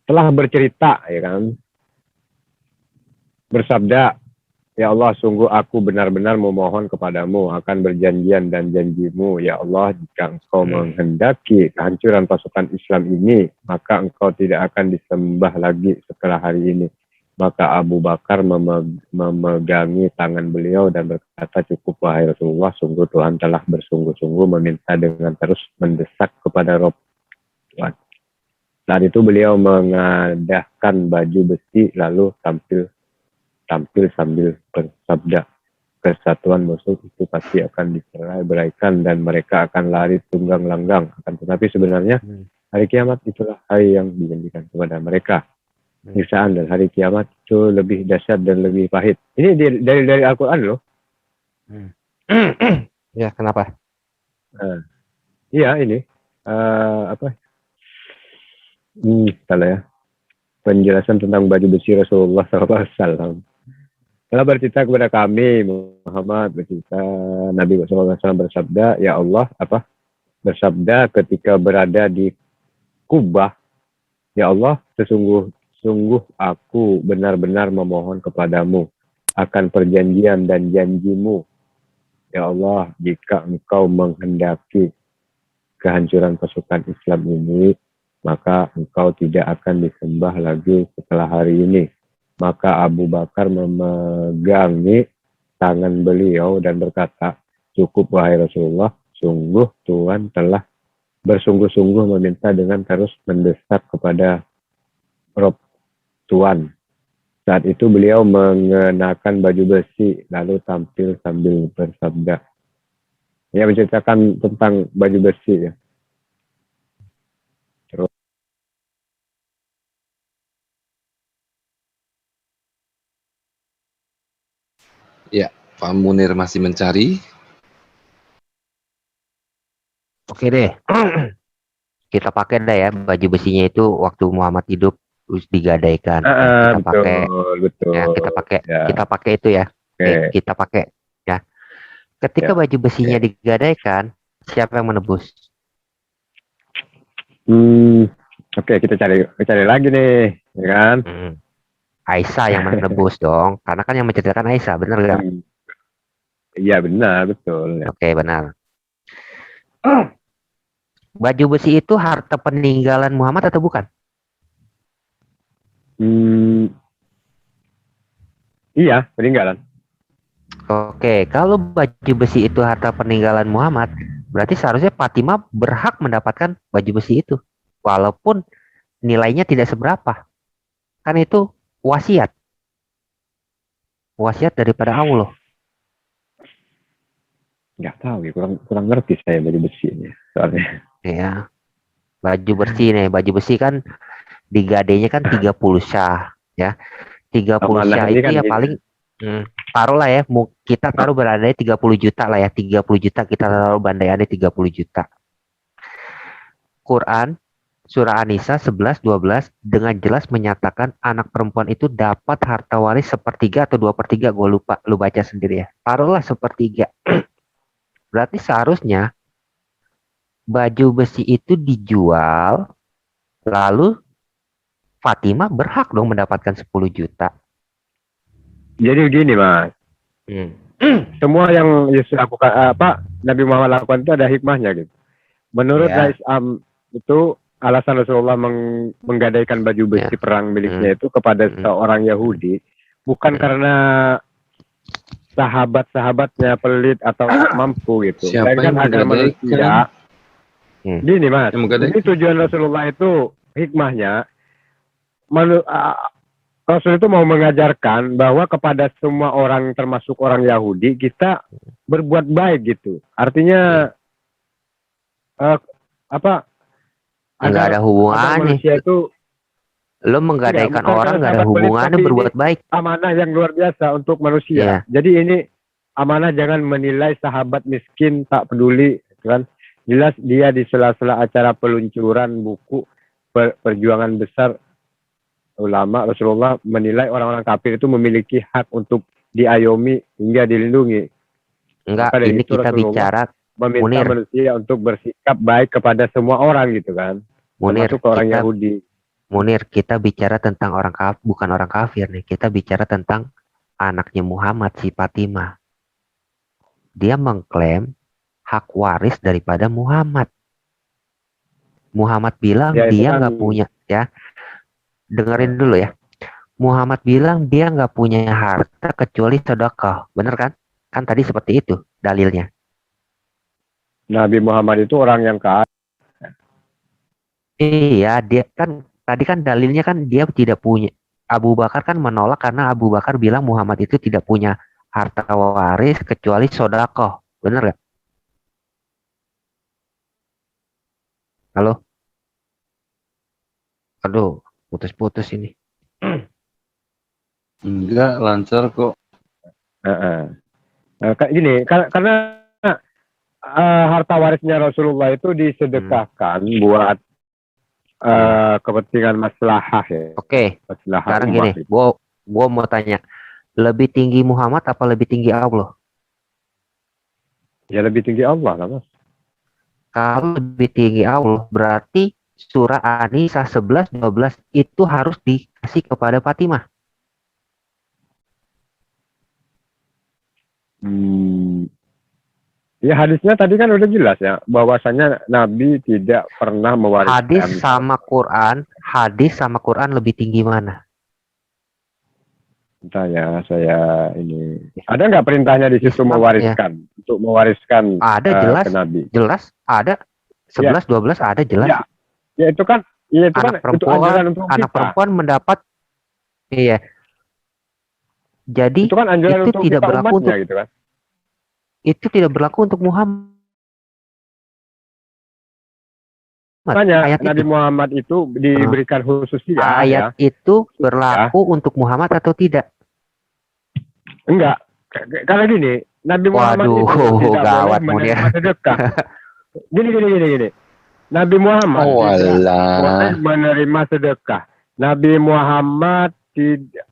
Telah bercerita ya kan, bersabda, ya Allah, sungguh aku benar-benar memohon kepadamu akan berjanjian dan janjimu, ya Allah, jika engkau menghendaki kehancuran pasukan Islam ini, maka engkau tidak akan disembah lagi setelah hari ini. Maka Abu Bakar memegangi tangan beliau dan berkata, cukup wahai Rasulullah, sungguh Tuhan telah bersungguh-sungguh meminta dengan terus mendesak kepada Rob Tuhan. Saat itu beliau mengadahkan baju besi lalu tampil sambil bersabda, kesatuan musuh itu pasti akan dicerai-beraikan dan mereka akan lari tunggang langgang. Akan tetapi sebenarnya hari kiamat itulah hari yang dijanjikan kepada mereka. Siksaan dan hari kiamat itu lebih dahsyat dan lebih pahit. Ini dari Al-Quran loh. Ya, kenapa? Iya ini salah ya. Penjelasan tentang baju besi Rasulullah SAW. Telah bercerita kepada kami, Muhammad bercerita, Nabi SAW bersabda, ya Allah, bersabda ketika berada di Kubah, ya Allah, sungguh aku benar-benar memohon kepadamu akan perjanjian dan janjimu. Ya Allah, jika engkau menghendaki kehancuran pasukan Islam ini, maka engkau tidak akan disembah lagi setelah hari ini. Maka Abu Bakar memegangi tangan beliau dan berkata, cukup wahai Rasulullah, sungguh Tuhan telah bersungguh-sungguh meminta dengan terus mendesak kepada Rob Tuhan. Saat itu beliau mengenakan baju besi lalu tampil sambil bersabda. Ia menceritakan tentang baju besi ya. Terus Ya, Pak Munir masih mencari. Oke deh. kita pakai dah ya baju besinya itu waktu Muhammad hidup terus digadaikan. Kita pakai betul. ya, kita pakai itu ya. Oke. Kita pakai ya. Ketika Ya, baju besinya digadaikan, siapa yang menebus? Oke, kita cari lagi nih, ya kan? Aisyah yang menebus dong, karena kan yang menceritakan Aisyah, benar nggak? Iya benar, betul. Ya. Oke, benar. Baju besi itu harta peninggalan Muhammad atau bukan? Iya, peninggalan. Oke, kalau baju besi itu harta peninggalan Muhammad, berarti seharusnya Fatimah berhak mendapatkan baju besi itu, walaupun nilainya tidak seberapa. Kan itu wasiat daripada Allah. Nggak tahu ya, kurang ngerti saya baju besinya soalnya. Ya, baju bersih nih, baju besi kan digadainya kan 30 syah ya. 30 syah itu ya paling taruhlah ya, kita taruh berandai 30 juta lah ya, 30 juta kita taruh bandaiannya 30 juta. Quran Surah An-Nisa 11-12 dengan jelas menyatakan anak perempuan itu dapat harta waris 1/3 atau 2/3, gue lupa, lu baca sendiri ya. Taruhlah 1/3. Berarti seharusnya baju besi itu dijual, lalu Fatimah berhak dong mendapatkan 10 juta. Jadi begini, Mas. Semua yang Yesus lakukan, Nabi Muhammad lakukan itu ada hikmahnya gitu. Menurut Islam itu alasan Rasulullah menggadaikan baju besi perang miliknya itu kepada seorang Yahudi bukan karena sahabat-sahabatnya pelit atau mampu gitu. Siapa yang agar manusia. Gini Mas, ini tujuan Rasulullah itu hikmahnya. Rasul itu mau mengajarkan bahwa kepada semua orang termasuk orang Yahudi kita berbuat baik gitu. Artinya nggak ada hubungannya itu, lo menggadaikan orang nggak ada hubungannya berbuat baik. Amanah yang luar biasa untuk manusia. Jadi ini amanah, jangan menilai sahabat miskin tak peduli kan. Jelas dia di sela-sela acara peluncuran buku perjuangan besar ulama, Rasulullah menilai orang-orang kafir itu memiliki hak untuk diayomi hingga dilindungi. Enggak, ini kita bicara meminta manusia untuk bersikap baik kepada semua orang gitu kan. Termasuk orang Yahudi. Munir, kita bicara tentang orang kafir, bukan orang kafir nih. Kita bicara tentang anaknya Muhammad, si Fatimah. Dia mengklaim hak waris daripada Muhammad. Muhammad bilang dia nggak punya, ya. Dengerin dulu ya. Muhammad bilang dia nggak punya harta kecuali sedekah. Bener kan? Kan tadi seperti itu dalilnya. Nabi Muhammad itu orang yang kaya. Iya, dia kan tadi kan dalilnya kan dia tidak punya. Abu Bakar kan menolak karena Abu Bakar bilang Muhammad itu tidak punya harta waris kecuali sedekah. Bener gak? Halo? Aduh, putus-putus ini. Enggak, lancar kok. Kayak gini, karena harta warisnya Rasulullah itu disedekahkan buat kepentingan maslahah ya. Oke. Sekarang gini, gua mau tanya, lebih tinggi Muhammad apa lebih tinggi Allah? Ya lebih tinggi Allah lah Mas. Kalau lebih tinggi Allah berarti surah An-Nisa 11-12 itu harus dikasih kepada Fatimah. Ya hadisnya tadi kan udah jelas ya, bahwasanya Nabi tidak pernah mewariskan. Hadis sama Quran lebih tinggi mana? Entah ya, saya ini. Ada nggak perintahnya di situ mewariskan? Ya. Untuk mewariskan ada jelas, ke Nabi? Jelas, ada. 11-12 ada jelas. Ya itu kan, ya itu anak kan perempuan, itu anak perempuan mendapat, iya. Jadi itu kan anjuran itu untuk tidak berlaku umatnya, untuk gitu kan? Itu tidak berlaku untuk Muhammad. Ayat Nabi itu. Muhammad itu diberikan khususnya. Ayat itu berlaku untuk Muhammad atau tidak? Enggak. Karena gini, Nabi Muhammad itu tidak boleh menerima sedekah. Gini. Nabi Muhammad Oh tidak boleh alah. menerima sedekah. Nabi Muhammad tidak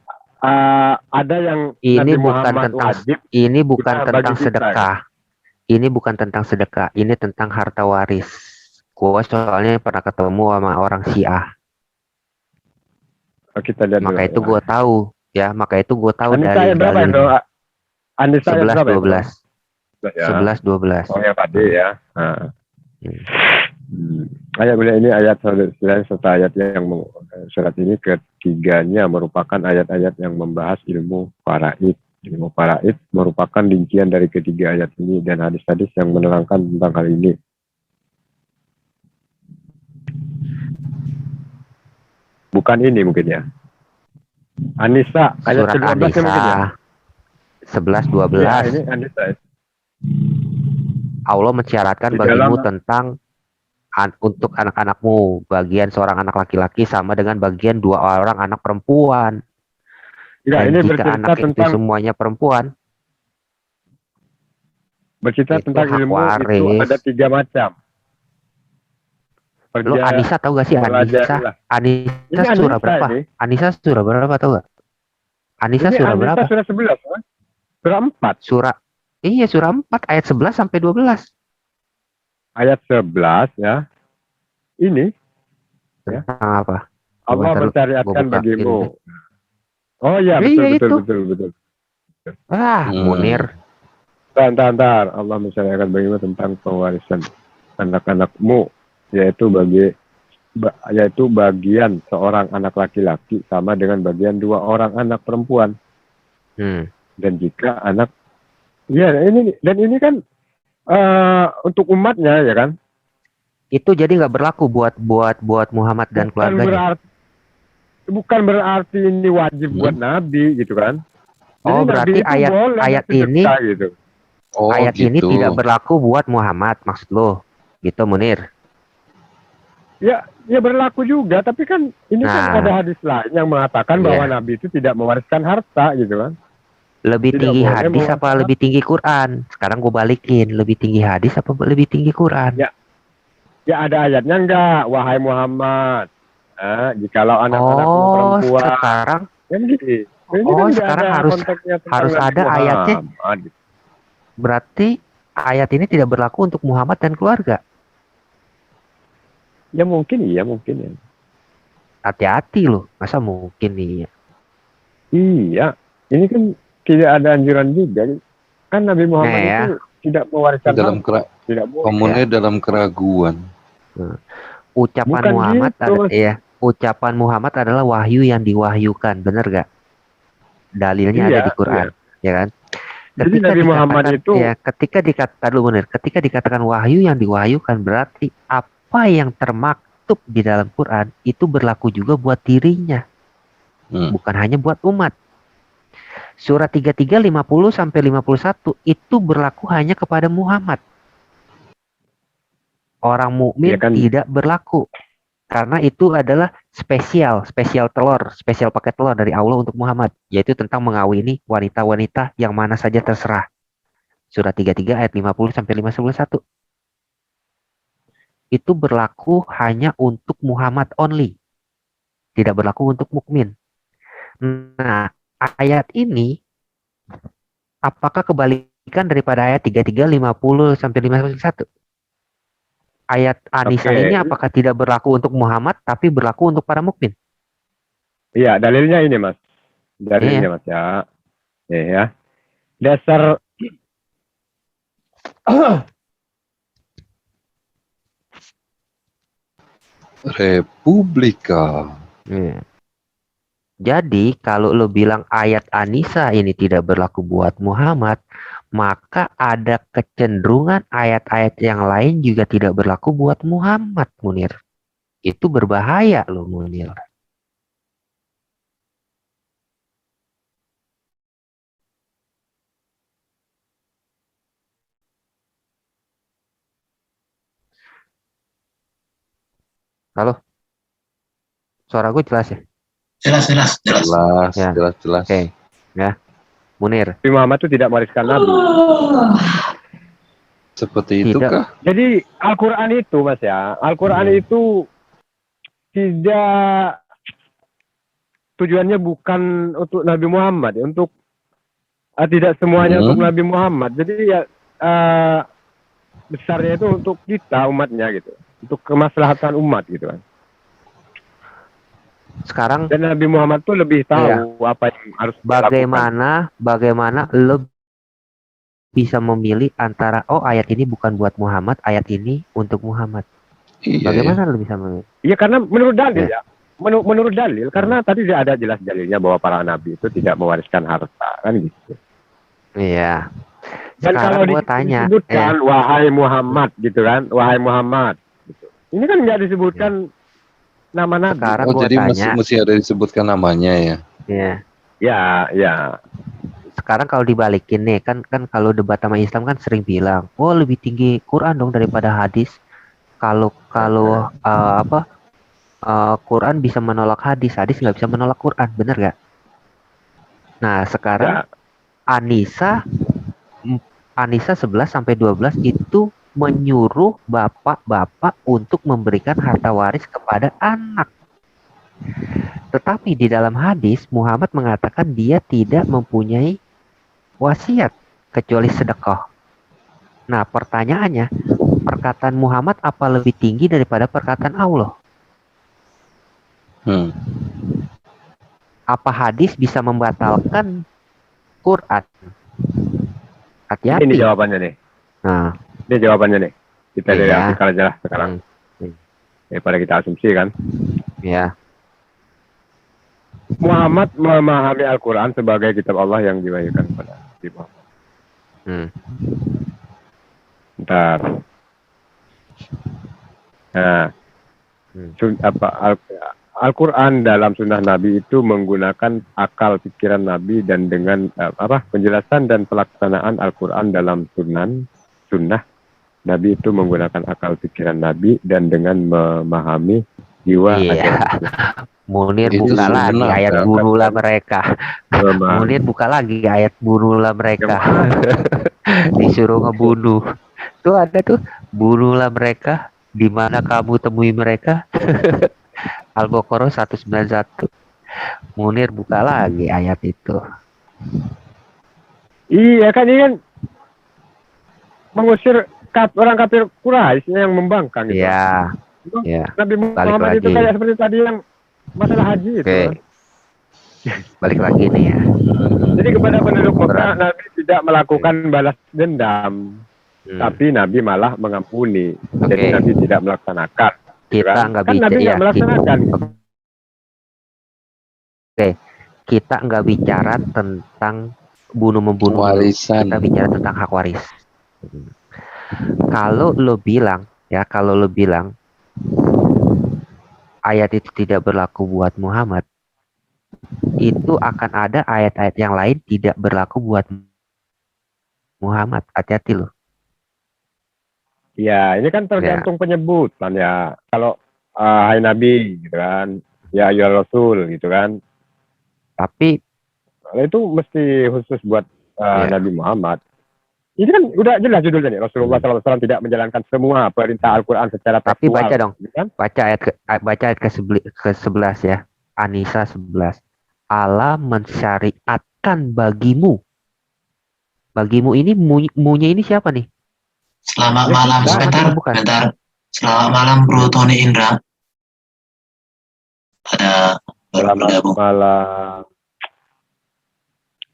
ada yang Ini Nabi bukan Muhammad tentang wajib ini bukan kita tentang bagi kita. sedekah. Ini bukan tentang sedekah. Ini tentang harta waris. Gua soalnya pernah ketemu sama orang Syiah. Kita lihat Maka dulu, itu ya. gue tahu, ya. Maka itu gue tahu Anissa ayat berapa itu? dalil-dalilnya. Anissa ayat 11 berapa itu? 12. Ya. 11 12. Oh yang tadi ya. Nah. Hmm. Ayat mulia ini ayat serta ayat yang surat ini ketiganya merupakan ayat-ayat yang membahas ilmu faraid. Ilmu faraid merupakan rincian dari ketiga ayat ini dan hadis-hadis yang menerangkan tentang hal ini. Bukan ini mungkin ya. Anissa ayat Surat ke-12 mungkin ya. An-Nisa 11 12. Ya, ini Anissa. Allah mensyaratkan Di bagimu dalam- tentang untuk anak-anakmu, bagian seorang anak laki-laki sama dengan bagian 2 orang anak perempuan. Ya, Dan ini jika bercerita anak itu tentang semuanya perempuan, bercerita itu tentang hak ilmu itu waris. ada 3 macam. Lu Anissa tahu gak sih Anissa? Pelajarilah. Anissa Ini surah Anissa berapa? ini. Anissa surah berapa tahu gak? Anissa Ini surah Anissa berapa? surah 11, kan? Surah 4. Surah 4 ayat 11 sampai 12. Ayat 11 ya. Ini Tentang apa? Allah Bentar, mensyariatkan gua buka bagimu. ini. Oh iya, Iya, betul. Munir. Tantar. Allah mensyariatkan bagimu tentang pewarisan anak-anakmu, yaitu bagian seorang anak laki-laki sama dengan bagian 2 orang anak perempuan. Dan jika anak, ya ini kan untuk umatnya ya kan. Itu jadi nggak berlaku buat Muhammad dan keluarganya. Bukan berarti ini wajib buat Nabi gitu kan. Oh, Jadi berarti Nabi itu boleh ayat sedekah ini gitu. Oh ayat gitu. ini tidak berlaku buat Muhammad, maksud lo. Gitu Munir. Ya berlaku juga, tapi kan ini kan Nah. ada hadis lain yang mengatakan bahwa Nabi itu tidak mewariskan harta gitu kan. Lebih Tidak tinggi boleh hadis mewariskan apa lebih tinggi Quran? Sekarang gue balikin, lebih tinggi hadis apa lebih tinggi Quran? Ya ada ayatnya enggak, wahai Muhammad. Jikalau anak-anakmu perempuan. Sekarang Kan gitu. Ini Oh, kan nggak sekarang ada harus- konteksnya tentang harus Nabi ada Muhammad, ayatnya. gitu. berarti ayat ini tidak berlaku untuk Muhammad dan keluarga. Ya mungkin ya. Hati-hati loh, masa mungkin nih? Iya, ini kan tidak ada anjuran juga. Kan Nabi Muhammad Nah, ya. itu tidak mewariskan Dalam harta. Tidak boleh. komunnya dalam keraguan. Ucapan Bukan Muhammad gitu, Mas. ucapan Muhammad adalah wahyu yang diwahyukan, bener gak? Dalilnya ada Iya, di Quran, ya kan? Jadi Nabi Muhammad itu Ketika dikatakan wahyu yang diwahyukan, berarti apa yang termaktub di dalam Quran itu berlaku juga buat dirinya, bukan hanya buat umat. Surat 33 50 sampai 51 itu berlaku hanya kepada Muhammad. Orang mukmin Ya kan? tidak berlaku. Karena itu adalah spesial paket telur dari Allah untuk Muhammad, yaitu tentang mengawini wanita-wanita yang mana saja terserah. Surat 33 ayat 50 sampai 51. Itu berlaku hanya untuk Muhammad only. Tidak berlaku untuk mukmin. Nah, ayat ini apakah kebalikan daripada ayat 33 50 sampai 51? Ayat Anisa Oke. ini apakah tidak berlaku untuk Muhammad tapi berlaku untuk para mukmin? Iya, dalilnya ini, Mas. Dalilnya, Mas, ya. Ya. Dasar Republika. Jadi kalau lo bilang ayat Anisa ini tidak berlaku buat Muhammad, maka ada kecenderungan ayat-ayat yang lain juga tidak berlaku buat Muhammad, Munir. Itu berbahaya loh, Munir. Halo? Suara gue jelas ya? Jelas. Ya. Jelas. Oke. Ya. Munir. Nabi Muhammad itu tidak mewariskan Nabi. Seperti Tidak. itukah? Jadi Al-Quran itu Mas ya, Al-Quran itu tidak, tujuannya bukan untuk Nabi Muhammad ya, untuk tidak semuanya untuk Nabi Muhammad. Jadi ya besarnya itu untuk kita umatnya gitu, untuk kemaslahatan umat gitu kan. Sekarang Dan Nabi Muhammad tuh lebih tahu apa yang harus dilakukan. bagaimana lo bisa memilih antara ayat ini bukan buat Muhammad, ayat ini untuk Muhammad. Iya, Bagaimana lo bisa memilih? Iya, karena menurut dalil ya. Menurut dalil, karena tadi tidak ada jelas dalilnya bahwa para nabi itu tidak mewariskan harta kan gitu. Iya. Dan Sekarang kalau gua tanya, disebutkan wahai Muhammad gitu kan, wahai Muhammad gitu. Ini kan nggak disebutkan nama nabi. Sekarang Oh, gua jadi tanya, mesti ada disebutkan namanya ya. ya. Ya. Sekarang kalau dibalikin nih, kan kalau debat sama Islam kan sering bilang, lebih tinggi Quran dong daripada hadis. Kalau Quran bisa menolak hadis nggak bisa menolak Quran, bener gak? Nah sekarang Anisa 11 sampai 12 itu menyuruh bapak-bapak untuk memberikan harta waris kepada anak. Tetapi di dalam hadis Muhammad mengatakan dia tidak mempunyai wasiat kecuali sedekah. Nah pertanyaannya, perkataan Muhammad apa lebih tinggi daripada perkataan Allah? Apa hadis bisa membatalkan Quran? Hati-hati. Ini jawabannya nih. Nah, ini jawabannya nih. Kita dari Iya. artikel aja lah sekarang. Daripada kita asumsi kan. Ya. Muhammad memahami Al-Quran sebagai kitab Allah yang diwahyukan kepada Nabi Muhammad. Bentar. Nah, Al-Quran dalam sunnah Nabi itu menggunakan akal pikiran Nabi dan dengan penjelasan dan pelaksanaan Al-Quran dalam sunnah Nabi itu menggunakan akal pikiran Nabi dan dengan memahami jiwa ajaran. Munir Itu buka lagi benar, ayat kan? bunuhlah mereka. Munir buka lagi ayat bunuhlah mereka. Disuruh ngebunuh. Tuh ada tuh, bunuhlah mereka. Di mana kamu temui mereka? Al-Baqarah 191. Munir buka lagi ayat itu. Iya kan, ini kan mengusir orang kafir Quraisy yang membangkang gitu. Iya. Nabi Muhammad itu kayak seperti tadi yang masalah haji itu. Kan? Balik lagi nih ya. Jadi kepada penduduk Mekah Nabi tidak melakukan balas dendam. Tapi Nabi malah mengampuni. Jadi Nabi tidak melaksanakan. Kita nggak bicara. Nabi nggak melaksanakan. Kita nggak bicara tentang bunuh-membunuh. Warisan. Kita bicara tentang hak waris. Kalau lo bilang ayat itu tidak berlaku buat Muhammad, itu akan ada ayat-ayat yang lain tidak berlaku buat Muhammad. Hati-hati lo. Ya, ini kan tergantung penyebutan ya. Kalau hai Nabi gitu kan, ya ayyuhal Rasul gitu kan. Tapi itu mesti khusus buat Nabi Muhammad. Ini kan udah jelas judulnya nih, Rasulullah SAW tidak menjalankan semua perintah Al-Quran secara tapi tekstual. baca dong, gitu kan? baca ayat ke-11 ya, An-Nisa 11. Allah mensyariatkan bagimu. Bagimu ini munya ini siapa nih? Selamat malam, sebentar. Selamat malam Bro Tony Indra. Ada bergabung.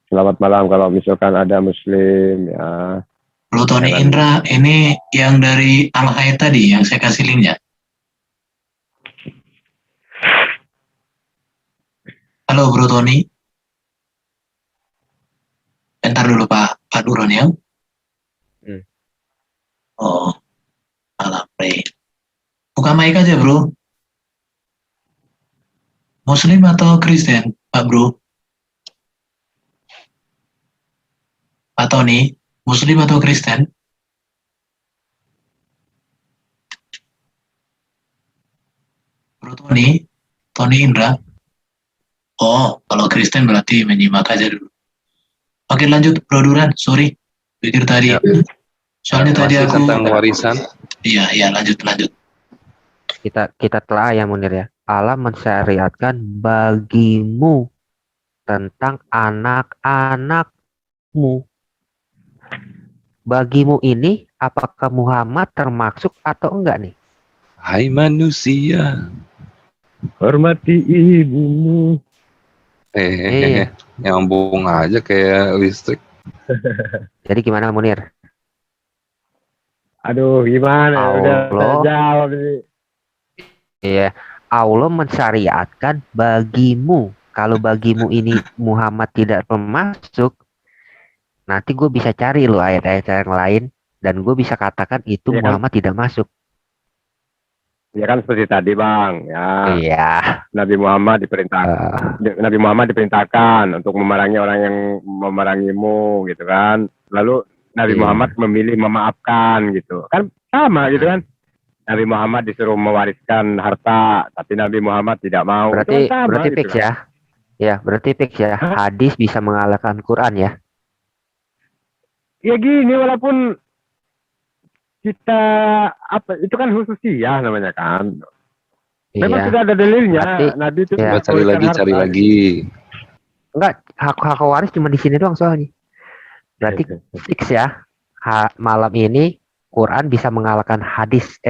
Selamat malam kalau misalkan ada Muslim ya. Bro Tony Indra, ini yang dari Al-Hayat tadi yang saya kasih linknya. Halo Bro Tony. Bentar dulu Pak Duron ya. Oh, malam Ray. Buka mic aja Bro. Muslim atau Kristen, Pak Bro? Pak Tony, Muslim atau Kristen? Bro Tony Indra. Oh, kalau Kristen berarti menyimak aja dulu. Oke lanjut, Bro Duran, sorry. Pikir tadi. Soalnya tadi Masih aku tentang warisan. iya lanjut. Kita telah ya Munir ya. Allah mensyariatkan bagimu tentang anak-anakmu. Bagimu ini apakah Muhammad termasuk atau enggak nih? Hai manusia. Hormati ibumu. Iya. Nyambung aja kayak listrik. Jadi gimana Munir? Aduh, gimana? Udah Allah, jawab ini. iya. Allah mensyariatkan bagimu. Kalau bagimu ini Muhammad tidak termasuk, nanti gue bisa cari loh ayat-ayat yang lain dan gue bisa katakan itu Iya kan? Muhammad tidak masuk. Ya kan seperti tadi Bang, ya Iya. Nabi Muhammad diperintahkan untuk memerangi orang yang memerangimu gitu kan. Lalu Nabi Iya. Muhammad memilih memaafkan gitu. Kan sama gitu kan. Nabi Muhammad disuruh mewariskan harta, tapi Nabi Muhammad tidak mau. Berarti Itu kan sama berarti gitu fix kan. ya. Ya, berarti fix ya. Hah? Hadis bisa mengalahkan Quran ya. Ya gini, walaupun kita itu kan khususiyah namanya kan. Memang Iya. sudah ada dalilnya. Berarti, Nabi itu ya. Cari lagi. Enggak, hak waris cuma di sini doang soalnya. Berarti fix ya. Malam ini Quran bisa mengalahkan hadis.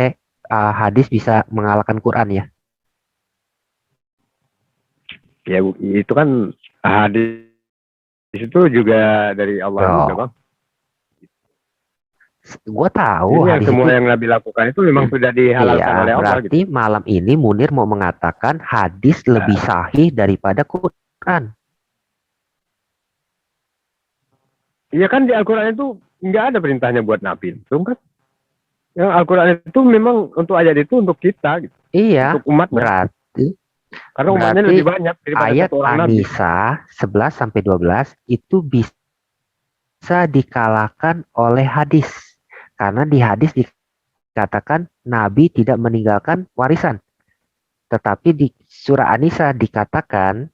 Hadis bisa mengalahkan Quran ya. Ya itu kan hadis itu juga dari Allah juga Bang. Gue tahu Jadi hadis semua itu. yang Nabi lakukan itu memang sudah dihalalkan oleh Allah. Berarti gitu. Malam ini Munir mau mengatakan hadis lebih sahih daripada Quran. Iya kan di Al-Quran itu nggak ada perintahnya buat Nabi. Betul kan? Yang Al-Quran itu memang untuk ayat itu untuk kita. Gitu. Iya. Untuk umatnya. Karena umatnya lebih banyak daripada ayat satu orang Nabi. An-Nisa 11-12 itu bisa dikalahkan oleh hadis. Karena di hadis dikatakan Nabi tidak meninggalkan warisan. Tetapi di surah An-Nisa dikatakan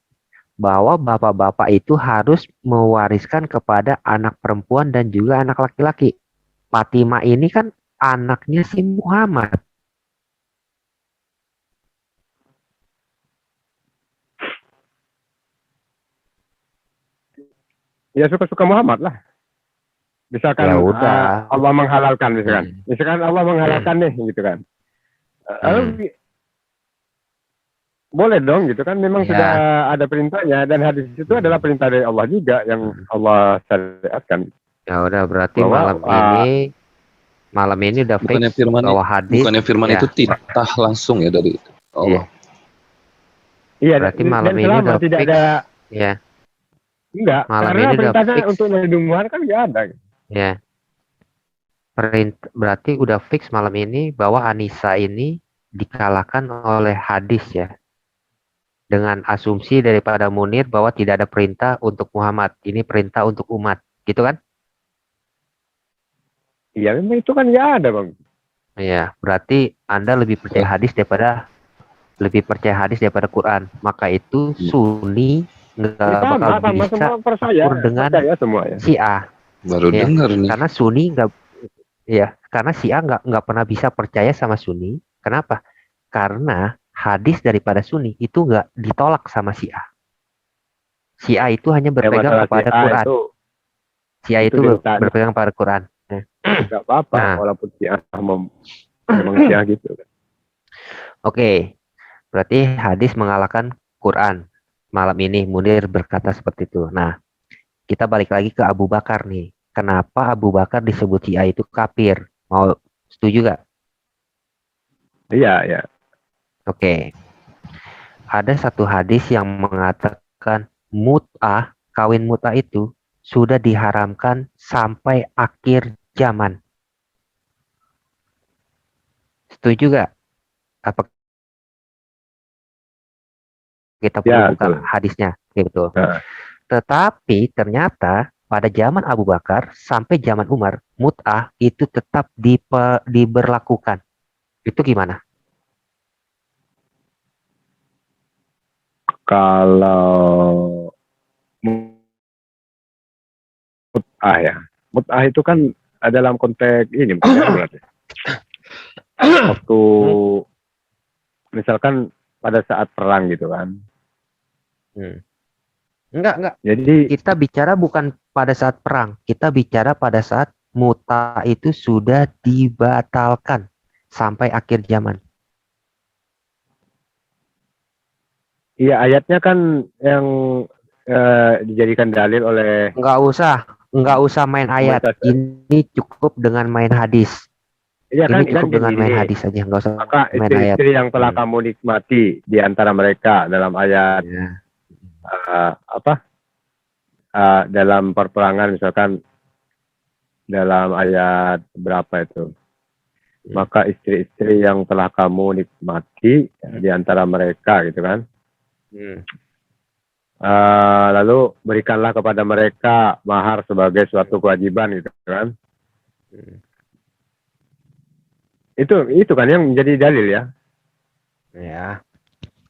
bahwa bapak-bapak itu harus mewariskan kepada anak perempuan dan juga anak laki-laki. Fatimah ini kan anaknya si Muhammad. Ya suka-suka Muhammad lah. Misalkan Ya udah. Allah menghalalkan misalkan. Misalkan Allah menghalalkan nih gitu kan. Boleh dong gitu kan, memang sudah ada perintahnya dan hadis itu adalah perintah dari Allah juga yang Allah syariatkan. Ya udah, berarti malam ini udah fix bahwa hadis. Bukannya firman itu titah langsung ya dari Allah. Iya, berarti malam dan ini udah tidak fix. ada. Ya. Enggak, malam karena ini perintahnya udah untuk Nabi Muhammad kan nggak ada. Ya. Berarti udah fix malam ini bahwa Anissa ini dikalahkan oleh hadis ya. Dengan asumsi daripada Munir bahwa tidak ada perintah untuk Muhammad. Ini perintah untuk umat. Gitu kan? Iya, memang itu kan nggak ada, Bang. Iya, berarti Anda lebih percaya hadis daripada Quran. Maka itu Sunni nggak bakal bisa akur dengan Syiah. Baru dengar nih. Karena Sunni karena Syiah nggak pernah bisa percaya sama Sunni. Kenapa? Karena hadis daripada Sunni itu nggak ditolak sama Syiah. Syiah itu hanya berpegang kepada Quran. Syiah itu berpegang pada Quran. Nggak apa-apa, walaupun Syiah memang Syiah gitu. Oke, berarti hadis mengalahkan Quran. Malam ini Munir berkata seperti itu. Nah, kita balik lagi ke Abu Bakar nih. Kenapa Abu Bakar disebut Syiah itu kafir? Mau setuju gak? Iya. Oke. Ada satu hadis yang mengatakan kawin mut'ah itu sudah diharamkan sampai akhir zaman. Setuju gak? Apa kita perlu buka hadisnya? Oke, betul. Tetapi ternyata pada zaman Abu Bakar sampai zaman Umar, mut'ah itu tetap diberlakukan. Itu gimana? Kalau mut'ah itu kan dalam konteks ini berarti. Waktu misalkan pada saat perang gitu kan. Enggak. Jadi Kita bicara bukan pada saat perang. Kita bicara pada saat muta itu sudah dibatalkan sampai akhir zaman. iya ayatnya kan yang dijadikan dalil oleh Enggak usah main ayat. Ini cukup dengan main hadis. iya Ini kan cukup dengan gini, main hadis aja, enggak usah maka main ayat. istri-istri yang telah kamu nikmati di antara mereka dalam ayat Ya. dalam perperangan misalkan dalam ayat berapa itu, maka istri-istri yang telah kamu nikmati di antara mereka gitu kan. Lalu berikanlah kepada mereka mahar sebagai suatu kewajiban gitu kan. Itu kan yang menjadi dalil ya. Ya.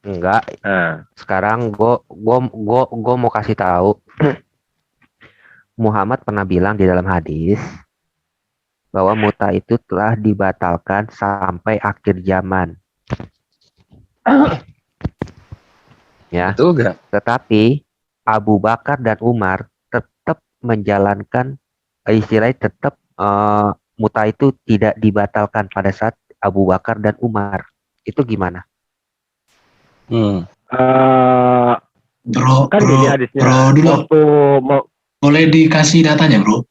Enggak. Nah, Sekarang gua mau kasih tahu. Muhammad pernah bilang di dalam hadis bahwa muta itu telah dibatalkan sampai akhir zaman. Ya. Betul nggak? Tetapi Abu Bakar dan Umar tetap menjalankan istilahnya tetap muta itu tidak dibatalkan pada saat Abu Bakar dan Umar. Itu gimana? kan gini hadisnya. Bro dulu, Waktu boleh dikasih datanya, bro?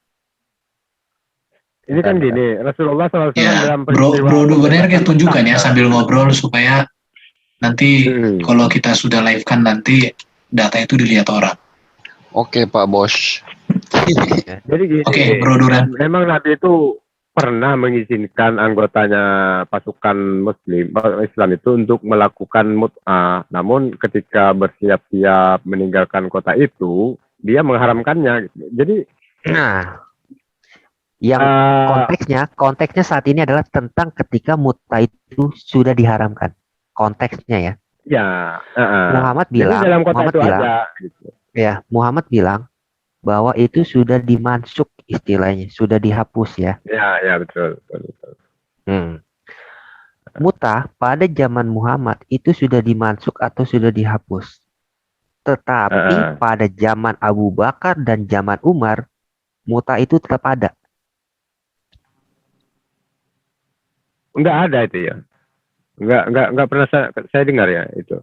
ini kan gini, Rasulullah SAW Ya, dalam bro dulu bener kayak tunjukkan ya Mekah. sambil ngobrol supaya nanti kalau kita sudah live kan nanti data itu dilihat orang. Oke, Pak Bos. Jadi gini, Oke, Bro Duran. memang Nabi itu pernah mengizinkan anggotanya pasukan Muslim Islam itu untuk melakukan mut'ah. Namun ketika bersiap-siap meninggalkan kota itu, dia mengharamkannya. Jadi, Nah, yang konteksnya saat ini adalah tentang ketika muta itu sudah diharamkan. Konteksnya ya. ya, Muhammad jadi bilang, dalam kota itu ada. Gitu. ya, Muhammad bilang bahwa itu sudah dimansuk istilahnya, sudah dihapus ya. Ya, betul. Muta pada zaman Muhammad itu sudah dimansuk atau sudah dihapus. Tetapi pada zaman Abu Bakar dan zaman Umar, muta itu tetap ada. Enggak ada itu ya. Enggak pernah saya dengar ya itu.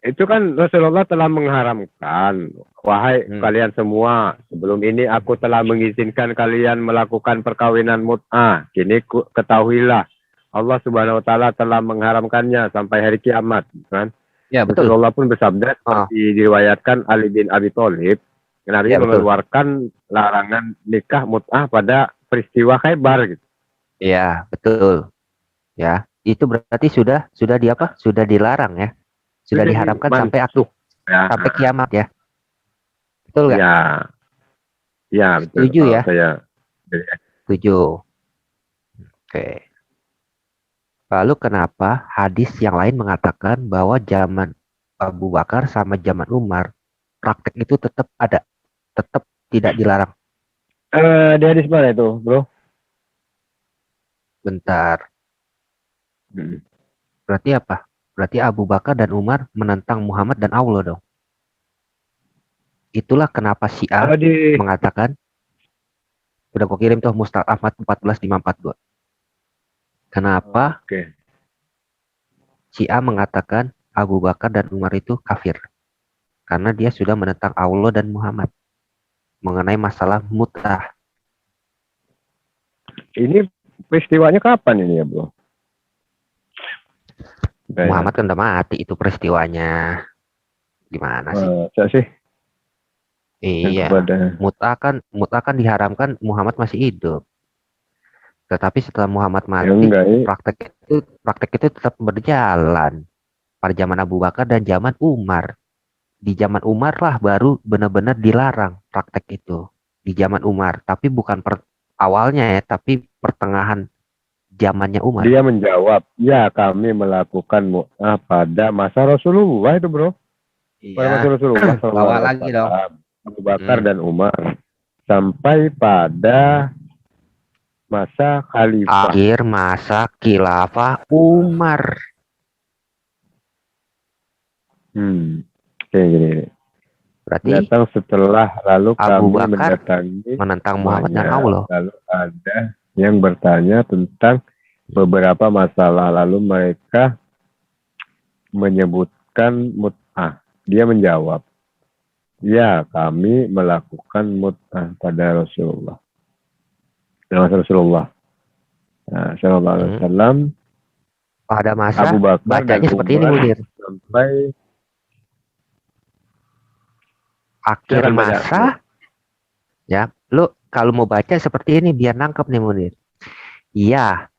Itu kan Rasulullah telah mengharamkan, wahai kalian semua, sebelum ini aku telah mengizinkan kalian melakukan perkawinan mut'ah. Kini ketahuilah, Allah Subhanahu wa taala telah mengharamkannya sampai hari kiamat, kan? Ya, betul. Rasulullah pun bersabda seperti diriwayatkan Ali bin Abi Thalib, Nabi mengeluarkan larangan nikah mut'ah pada peristiwa Khaybar gitu. Iya, betul. Ya, itu berarti sudah di apa? Sudah dilarang ya. Sudah diharamkan sampai sampai kiamat ya. Betul nggak? Ya, betul. Setuju ya? Saya setuju. Oke. Lalu kenapa hadis yang lain mengatakan bahwa zaman Abu Bakar sama zaman Umar praktek itu tetap ada, tetap tidak dilarang? Di hadis mana itu, bro? Bentar. Berarti apa? Berarti Abu Bakar dan Umar menentang Muhammad dan Allah dong. Itulah kenapa Syiah mengatakan, udah kau kirim tuh Mustaq Ahmad 14542. Kenapa Syiah mengatakan Abu Bakar dan Umar itu kafir? Karena dia sudah menentang Allah dan Muhammad mengenai masalah mut'ah. Ini peristiwanya kapan ini ya, bro? Muhammad kan udah mati, itu peristiwanya. Gimana sih? Sih. Iya. Mut'ah kan diharamkan Muhammad masih hidup. Tetapi setelah Muhammad mati, praktek itu tetap berjalan pada zaman Abu Bakar dan zaman Umar. Di zaman Umar lah baru benar-benar dilarang praktek itu. Di zaman Umar, tapi bukan awalnya ya, tapi pertengahan zamannya Umar. Dia menjawab, ya kami melakukan mu'ah pada masa Rasulullah itu, bro. Iya. Pada masa Rasulullah bawa lagi dong. Abu Bakar dan Umar sampai pada masa khalifah. Akhir masa khilafah Umar. Oke, gini. Berarti Datang setelah, lalu Abu kami Bakar mendatangi menentang Muhammad dan rumahnya, Allah. lalu ada yang bertanya tentang beberapa masalah, lalu mereka menyebutkan mut'ah. Dia menjawab, ya kami melakukan mut'ah pada Rasulullah. Nah, Rasulullah Sallallahu Alaihi Wasallam, Pada masa Abu Bakar dan bacanya seperti ini Umar Munir. sampai Akhir Silakan baca. masa, ya, lo kalau mau baca seperti ini biar nangkep nih Munir. Ya,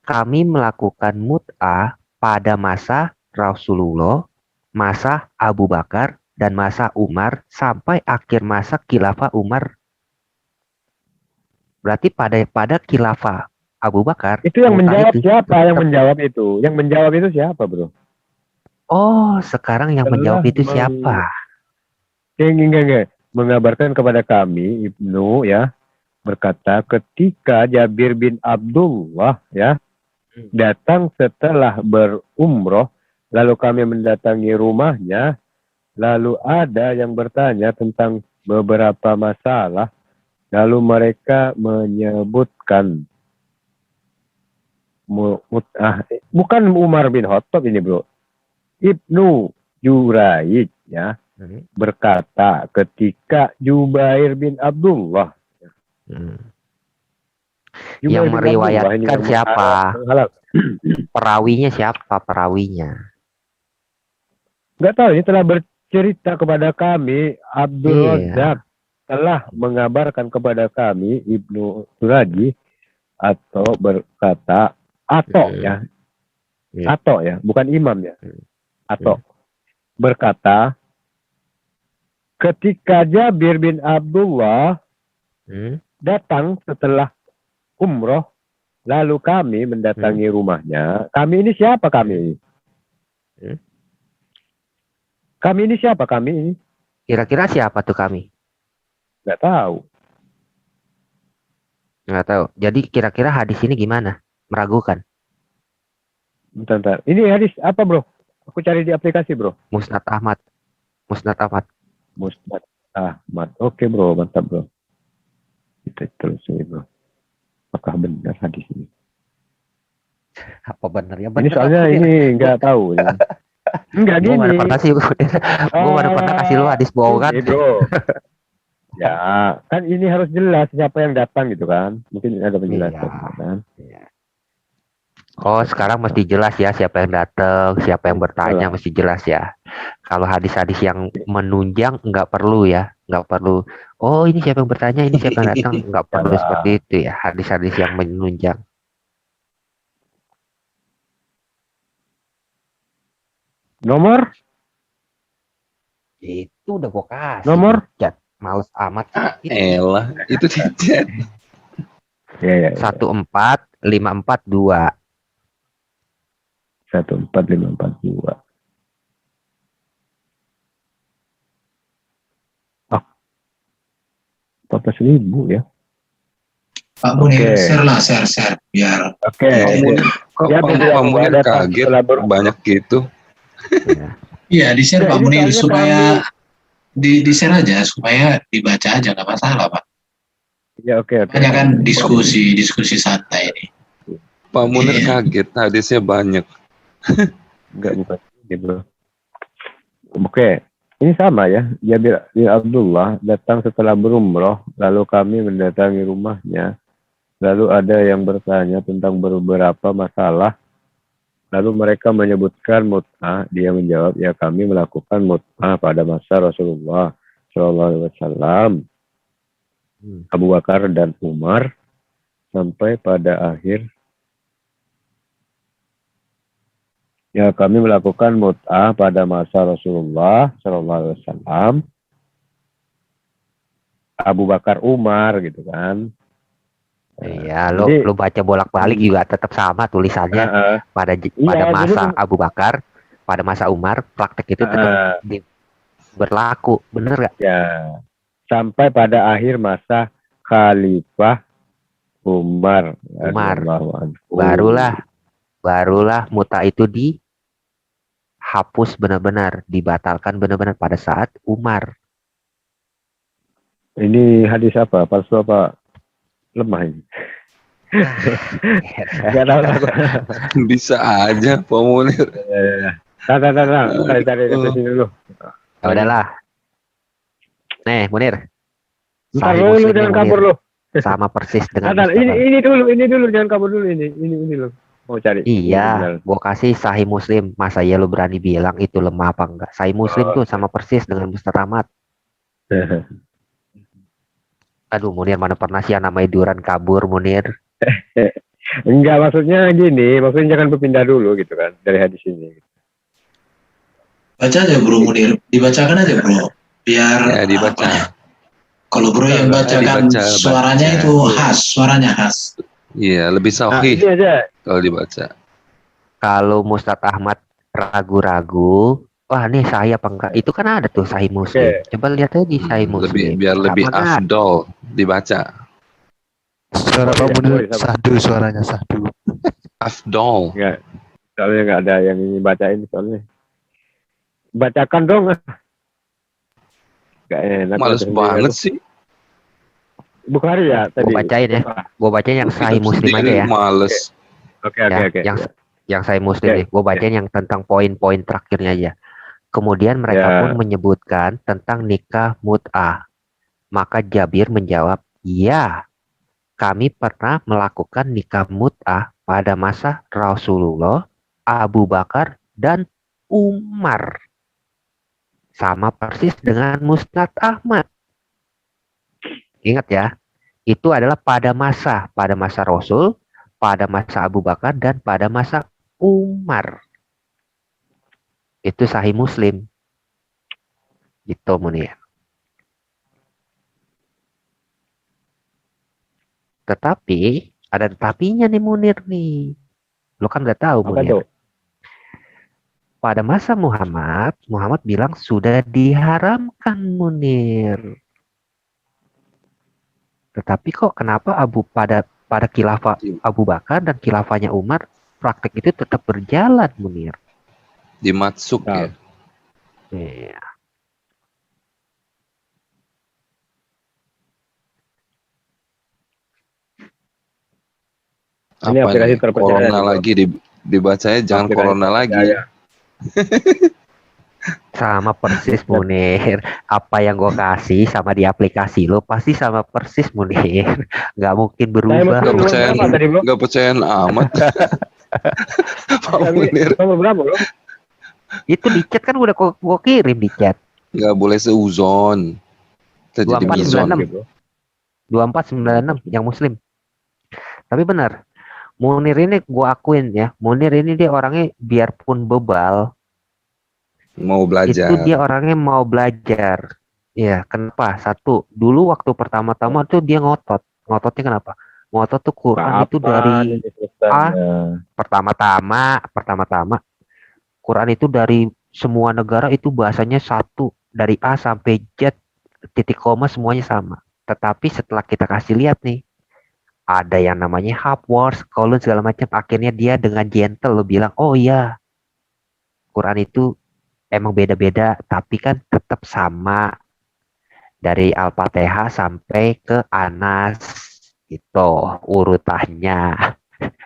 kami melakukan mut'ah pada masa Rasulullah, masa Abu Bakar, dan masa Umar sampai akhir masa khilafah Umar. Berarti pada khilafah Abu Bakar. Itu yang mut'ah menjawab itu siapa? tetap- Yang menjawab itu? Yang menjawab itu siapa, bro? Oh, sekarang yang Telah menjawab itu siapa? Enggak. Mengabarkan kepada kami, Ibnu ya, berkata ketika Jabir bin Abdullah ya datang setelah berumroh, lalu kami mendatangi rumahnya, lalu ada yang bertanya tentang beberapa masalah, lalu mereka menyebutkan bukan Umar bin Khattab ini, bro. Ibnu Juraij ya berkata ketika Jubair bin Abdullah. Yang meriwayatkan siapa? Halal. Perawinya siapa perawinya? Nggak tahu, ini telah bercerita kepada kami, Abdul Razak telah mengabarkan kepada kami, Ibnu Suraji, atau berkata, atau ya, bukan imam ya, atau berkata, ketika Jabir bin Abdullah datang setelah umroh, lalu kami mendatangi rumahnya. Kami ini siapa kami? Kami ini siapa kami ini? Kira-kira siapa tuh kami? Nggak tahu. Nggak tahu. Jadi kira-kira hadis ini gimana? Meragukan. Bentar. Ini hadis apa, bro? Aku cari di aplikasi, bro. Musnad Ahmad. Oke, bro. Mantap, bro. Kita terus ini, bro. Apakah benar hadis ini? Apa benar ya? Ini soalnya ini nggak tahu. Ya. Enggak Gue gini. mana pernah kasih lu hadis bohongan. Bro. Ya, kan ini harus jelas siapa yang datang gitu kan. Mungkin ada penjelasan kan. Oh, sekarang mesti jelas ya siapa yang datang, siapa yang bertanya mesti jelas ya. Kalau hadis-hadis yang menunjang nggak perlu ya, nggak perlu. Oh, ini siapa yang bertanya, ini siapa yang datang, nggak perlu seperti itu ya. Hadis-hadis yang menunjang. Nomor? Itu udah gue kasih. Nomor? Chat. Males amat. Elah, itu di chat. Ya. 14542. 14542. Oh. 14.000 ya. Pak Munir, share biar. Oke. Kok Pak Munir kaget banyak gitu? Iya, di-share Pak Munir supaya di-share aja supaya dibaca aja, nggak masalah, Pak. Ya, oke. Hanya kan diskusi santai ini. Pak Munir kaget, hadisnya banyak. Enggak, bukan ini, bro. Oke. Ini sama ya. Jabir bin Abdullah datang setelah berumroh, lalu kami mendatangi rumahnya. Lalu ada yang bertanya tentang beberapa masalah. Lalu mereka menyebutkan mut'ah. Dia menjawab, ya kami melakukan mut'ah pada masa Rasulullah SAW, Abu Bakar dan Umar, sampai pada akhir. Ya kami melakukan mut'ah pada masa Rasulullah SAW, Abu Bakar, Umar, gitu kan. Iya, lu baca bolak-balik juga tetap sama tulisannya. pada masa Abu Bakar, pada masa Umar, praktek itu tetap berlaku, bener gak? Ya, sampai pada akhir masa Khalifah Umar. Umar. radhiyallahu anhu. Barulah muta itu dihapus benar-benar, dibatalkan benar-benar pada saat Umar. Ini hadis apa? Palsu apa? Lemah ini. Gak tahu aku. Bisa aja Pak Munir. Nah. Cari sini dulu. Ya udahlah. Nih, Munir. Ntar Sahih lu Muslim jangan nih, kabur Munir. lu. Sama persis dengan Ntar, Mustafa. ini dulu, jangan kabur dulu ini lu. Mau cari. Iya, gua kasih Sahih Muslim. Masa ya lu berani bilang itu lemah apa enggak? Sahih Muslim tuh sama persis dengan Mustad Ahmad. Aduh, Munir mana pernah sih yang namanya Duran kabur, Munir? Enggak, maksudnya gini, maksudnya jangan berpindah dulu gitu kan dari hadis ini. Baca aja bro Munir, dibacakan aja bro, biar Ya dibaca. kalau bro yang bacakan Dibaca. suaranya itu khas, suaranya khas. Iya, lebih Nah, sahih ini aja. kalau dibaca. Kalau Mustad Ahmad ragu-ragu, wah nih Sahih apa enggak? Itu kan ada tuh Sahih Muslim. Coba lihat aja di Sahih Muslim. Biar lebih Sama enggak? afdol dibaca. Suara Pak Munir sahdu, suaranya sahdu. Afdol. Enggak. Soalnya enggak ada yang ini bacain soalnya. Bacakan dong. Enggak enak. Males banget sih. Bukhari ya tadi. Gua bacain ya. Gua bacain yang Sahih Muslim aja ya. Males. Oke. Ya, yang Sahih Muslim nih. Gua bacain yang tentang poin-poin terakhirnya aja. Kemudian mereka pun menyebutkan tentang nikah mut'ah. Maka Jabir menjawab, "Ya, kami pernah melakukan nikah mut'ah pada masa Rasulullah, Abu Bakar, dan Umar." Sama persis dengan Musnad Ahmad. Ingat ya, itu adalah pada masa Rasul, pada masa Abu Bakar, dan pada masa Umar. Itu Sahih Muslim. Gitu, Munir. Tetapi, ada tetapinya nih Munir nih. Lo kan udah tahu, Apa Munir. tuh? Pada masa Muhammad bilang sudah diharamkan, Munir. Tetapi kok kenapa pada khilafah Abu Bakar dan khilafahnya Umar praktek itu tetap berjalan, Munir? Dimaksud ya. Iya. Ini Apa aplikasi nih? terpercaya Corona nih, lagi dibacanya jangan Aplikasi corona lagi. terpercaya. Sama persis, Munir. Apa yang gue kasih sama di aplikasi lo pasti sama persis, Munir. Nggak mungkin berubah. Nggak percayaan amat. Pak Munir. Nomor berapa lo? Itu di chat kan udah gue kirim di chat. Nggak boleh seuzon. Terjadi mizon. 2496 yang Muslim. Tapi benar, Munir ini gue akuin ya, Munir ini dia orangnya biarpun bebal, mau belajar. Itu dia orangnya mau belajar. Ya, kenapa? Satu, dulu waktu pertama-tama tuh dia ngototnya kenapa? Ngotot tuh Quran itu dari pertama-tama Quran itu dari semua negara itu bahasanya satu, dari A sampai Z, titik koma semuanya sama. Tetapi setelah kita kasih lihat nih, ada yang namanya half words, kolon segala macam. Akhirnya dia dengan gentle lo bilang, oh iya, Quran itu emang beda-beda, tapi kan tetap sama. Dari Al-Fatihah sampai ke Anas, itu urutannya.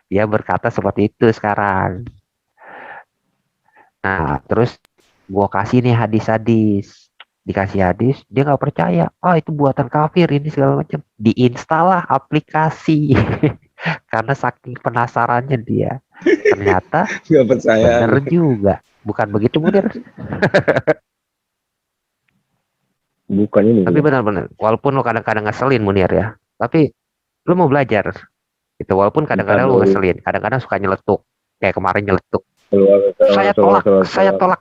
Dia berkata seperti itu sekarang. Nah, terus gua kasih nih hadis-hadis. Dikasih hadis, dia nggak percaya. Itu buatan kafir ini segala macam. Diinstal lah aplikasi. Karena saking penasarannya dia. Ternyata nggak percaya. bener juga. Bukan begitu, Munir? Bukan ini. Tapi benar-benar. Walaupun lo kadang-kadang ngeselin, Munir ya. Tapi lo mau belajar. Gitu. Walaupun kadang-kadang lo ngeselin. Kadang-kadang suka nyeletuk. Kayak kemarin nyeletuk. Saya tolak.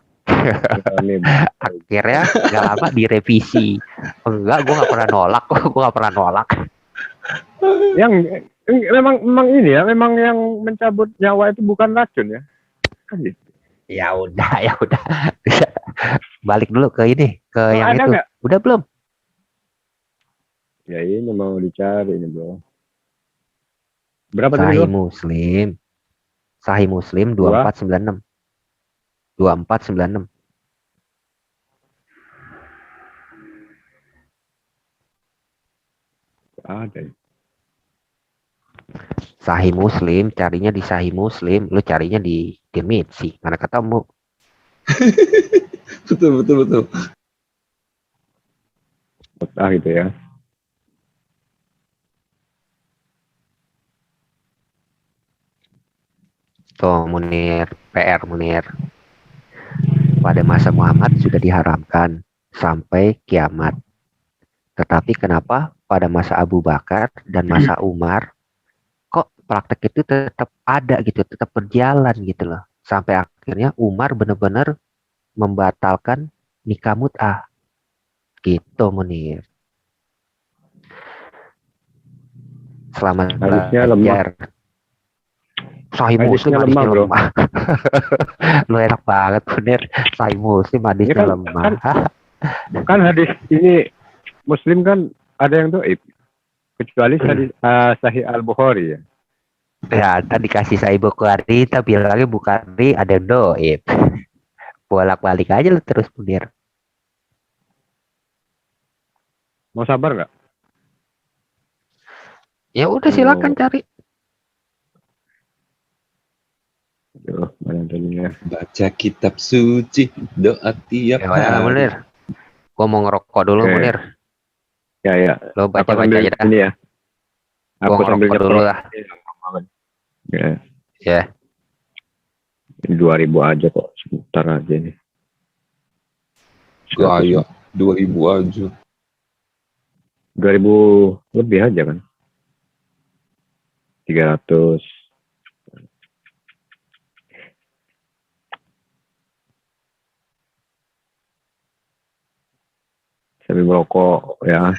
Akhirnya gak lama direvisi. Enggak, gue gak pernah nolak kok. Gue gak pernah nolak. Yang memang ini ya, memang yang mencabut nyawa itu bukan racun ya. Kan gitu. Ya udah. Balik dulu ke ini, ke yang itu. Gak? Udah belum? Ya ini mau dicari ini bro. Berapa tadi Sahih lo? Muslim. Sahih Muslim 2496. 2496. Ada. Sahih Muslim, carinya di Sahih Muslim, lu carinya di Tirmidzi, mana ketemu. Betul. Gitu ya. Tuh Munir, PR Munir. Pada masa Muhammad sudah diharamkan sampai kiamat. Tetapi kenapa pada masa Abu Bakar dan masa Umar kok praktek itu tetap ada gitu, tetap berjalan gitu loh. Sampai akhirnya Umar benar-benar membatalkan nikah mut'ah. Gitu Munir. Selamat Hadisnya lemah. belajar. Sahih Muslim Hadisnya hadisnya lemah, bro. lemah. Lu enak banget Munir. Sahih Muslim hadisnya kan- lemah. Kan hadis ini Muslim kan ada yang doib. Kecuali hadis Sahih Al-Bukhari ya. Ya, kan dikasih Sahih Bukhari, tapi lagi Bukhari ada yang doib. Bolak-balik aja lu terus Munir. Mau sabar nggak? Ya udah silakan cari. Aduh, mana tadinya? Baca kitab suci, doa tiap Ya udah Munir. Gua mau ngerokok dulu Oke. Munir. Ya. Lo Aku baca-baca sambil aja dah. ini ya. Gua Aku sambil ngerokok dulu nyeprot. lah. Ya. Ya. Ini 2000 aja kok. Sebentar aja nih. Gaya 2000 aja. 2000 lebih aja kan. 300. Sambil merokok ya.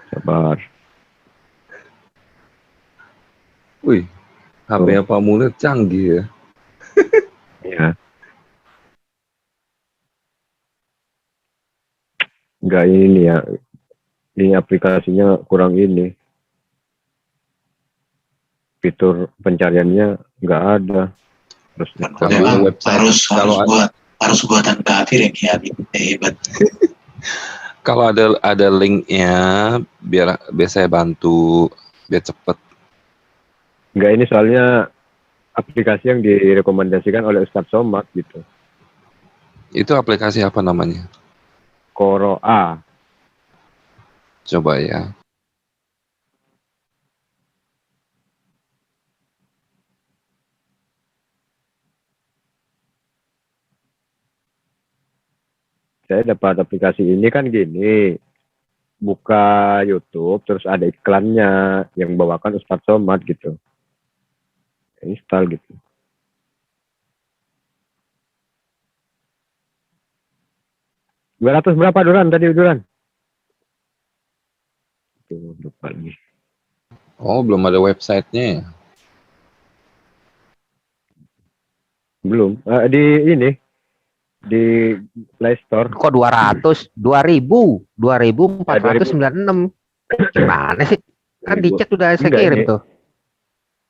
Sabar. Wih, HP-nya Pak Munir canggih ya. Ya. Enggak ini ya. Ini aplikasinya kurang ini. Fitur pencariannya nggak ada. Terus Kalau Memang website, harus buatan kafir yang kiai hebat. kalau ada linknya, biar saya bantu, biar cepet. nggak ini soalnya aplikasi yang direkomendasikan oleh Ustadz Somad gitu. Itu aplikasi apa namanya? Qoro'a. Coba ya. Saya dapat aplikasi ini kan gini. Buka YouTube terus ada iklannya yang bawakan Ustadz Somad gitu. Install gitu. $200 berapa Duran tadi Duran? Tuh, lupa lagi. Oh, belum ada websitenya ya? Belum. Di ini di Play Store. Kok 200? 2000. 2496. Gimana sih? Kan di chat udah saya Enggak, kirim ini tuh.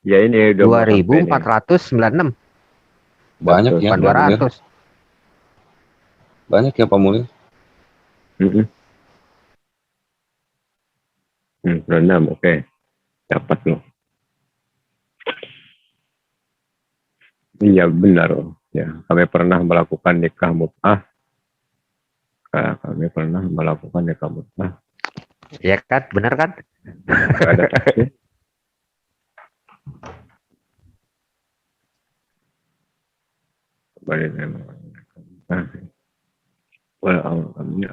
Ya ini udah mau sampai nih. 2496. Banyak ya. Bukan Pak Munir. 200. Banyak ya Pak Munir. 6, oke. Dapat loh. Iya benar loh. Ya, kami pernah melakukan nikah mut'ah. Kami pernah melakukan nikah mut'ah. Ya kan? Benar kan? Nggak ada taksi.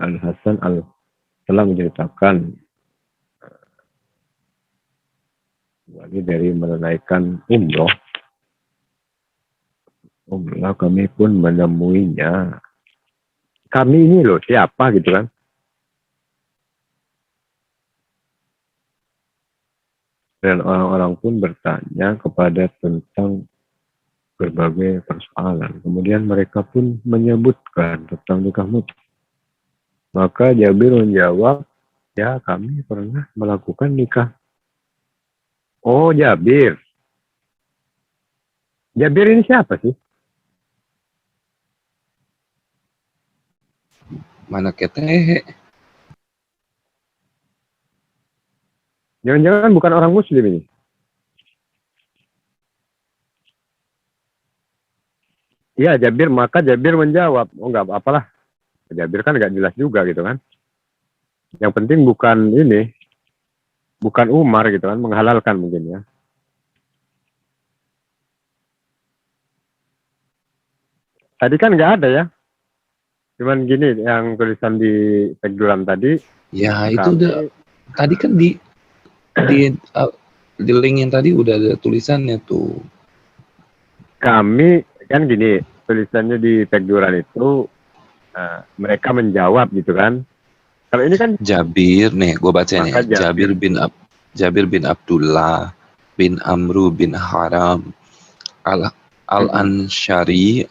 Al Hasan telah menceritakan lagi dari menunaikan umroh kami pun menemuinya. Kami ini loh siapa gitu kan? Dan orang-orang pun bertanya kepada tentang berbagai persoalan. Kemudian mereka pun menyebutkan tentang nikah mut'ah. Maka Jabir menjawab, ya kami pernah melakukan nikah Oh, Jabir. Jabir ini siapa sih? Mana ketehe? Jangan-jangan bukan orang Muslim ini. Iya, Jabir. Maka Jabir menjawab, oh nggak apa-apalah. Jabir kan nggak jelas juga gitu kan. Yang penting bukan ini, bukan Umar gitu kan, menghalalkan mungkin ya. Tadi kan nggak ada ya. Cuman gini, yang tulisan di Tekdulam tadi. Ya itu udah. Tadi kan di link yang tadi udah ada tulisannya tuh. Kami kan gini, tulisannya di Tekduran itu mereka menjawab gitu kan. Kalau ini kan Jabir nih, gue bacanya. Maka Jabir bin Abdullah bin Amru bin Haram al-Ansyari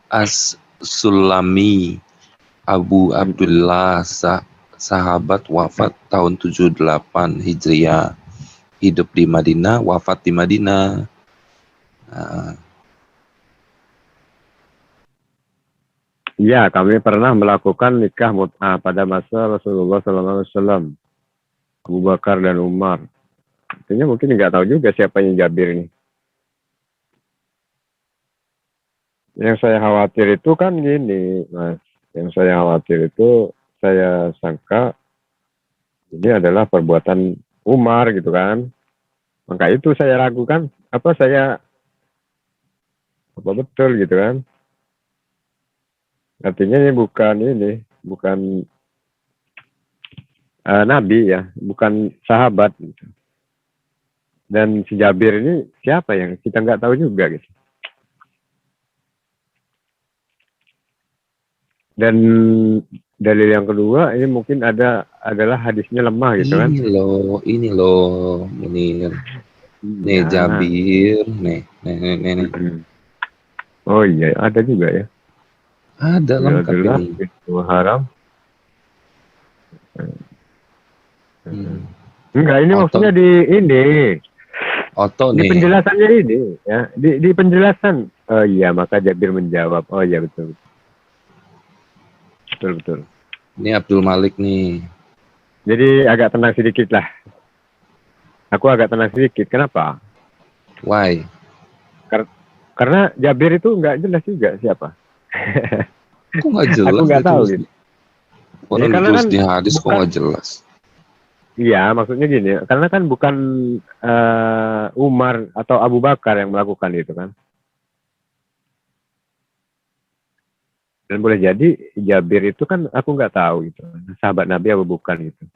As-Sulami Abu Abdullah sahabat wafat tahun 78 Hijriah, hidup di Madinah, wafat di Madinah. Iya, kami pernah melakukan nikah mut'ah pada masa Rasulullah SAW, Abu Bakar dan Umar. Artinya mungkin nggak tahu juga siapa yang Jabir ini. Yang saya khawatir itu kan gini, Mas. Yang saya khawatir itu saya sangka ini adalah perbuatan Umar gitu kan. Maka itu saya ragukan, apa betul gitu kan. Artinya ini bukan nabi ya, bukan sahabat gitu. Dan si Jabir ini siapa yang kita nggak tahu juga gitu. Dan dalil yang kedua ini mungkin adalah hadisnya lemah gitu kan. Ini loh, Munir. Nih Jabir, nih. Oh iya, ada juga ya. Ada lengkap ini. Itu haram. Enggak, ini maksudnya di ini. Oto di nih. Penjelasannya ini ya, di penjelasan. Oh iya, maka Jabir menjawab. Oh iya betul. Betul. Ini Abdul Malik nih. Jadi agak tenang sedikit lah. Aku agak tenang sedikit. Kenapa? Why? Karena Jabir itu nggak jelas juga siapa. Kok nggak jelas? Aku nggak tahu gitu. Orang Ya, ditulis kan di hadis kok nggak jelas? Iya, maksudnya gini. Karena kan bukan Umar atau Abu Bakar yang melakukan itu kan. Dan boleh jadi Jabir itu kan aku nggak tahu gitu. Sahabat Nabi apa bukan gitu.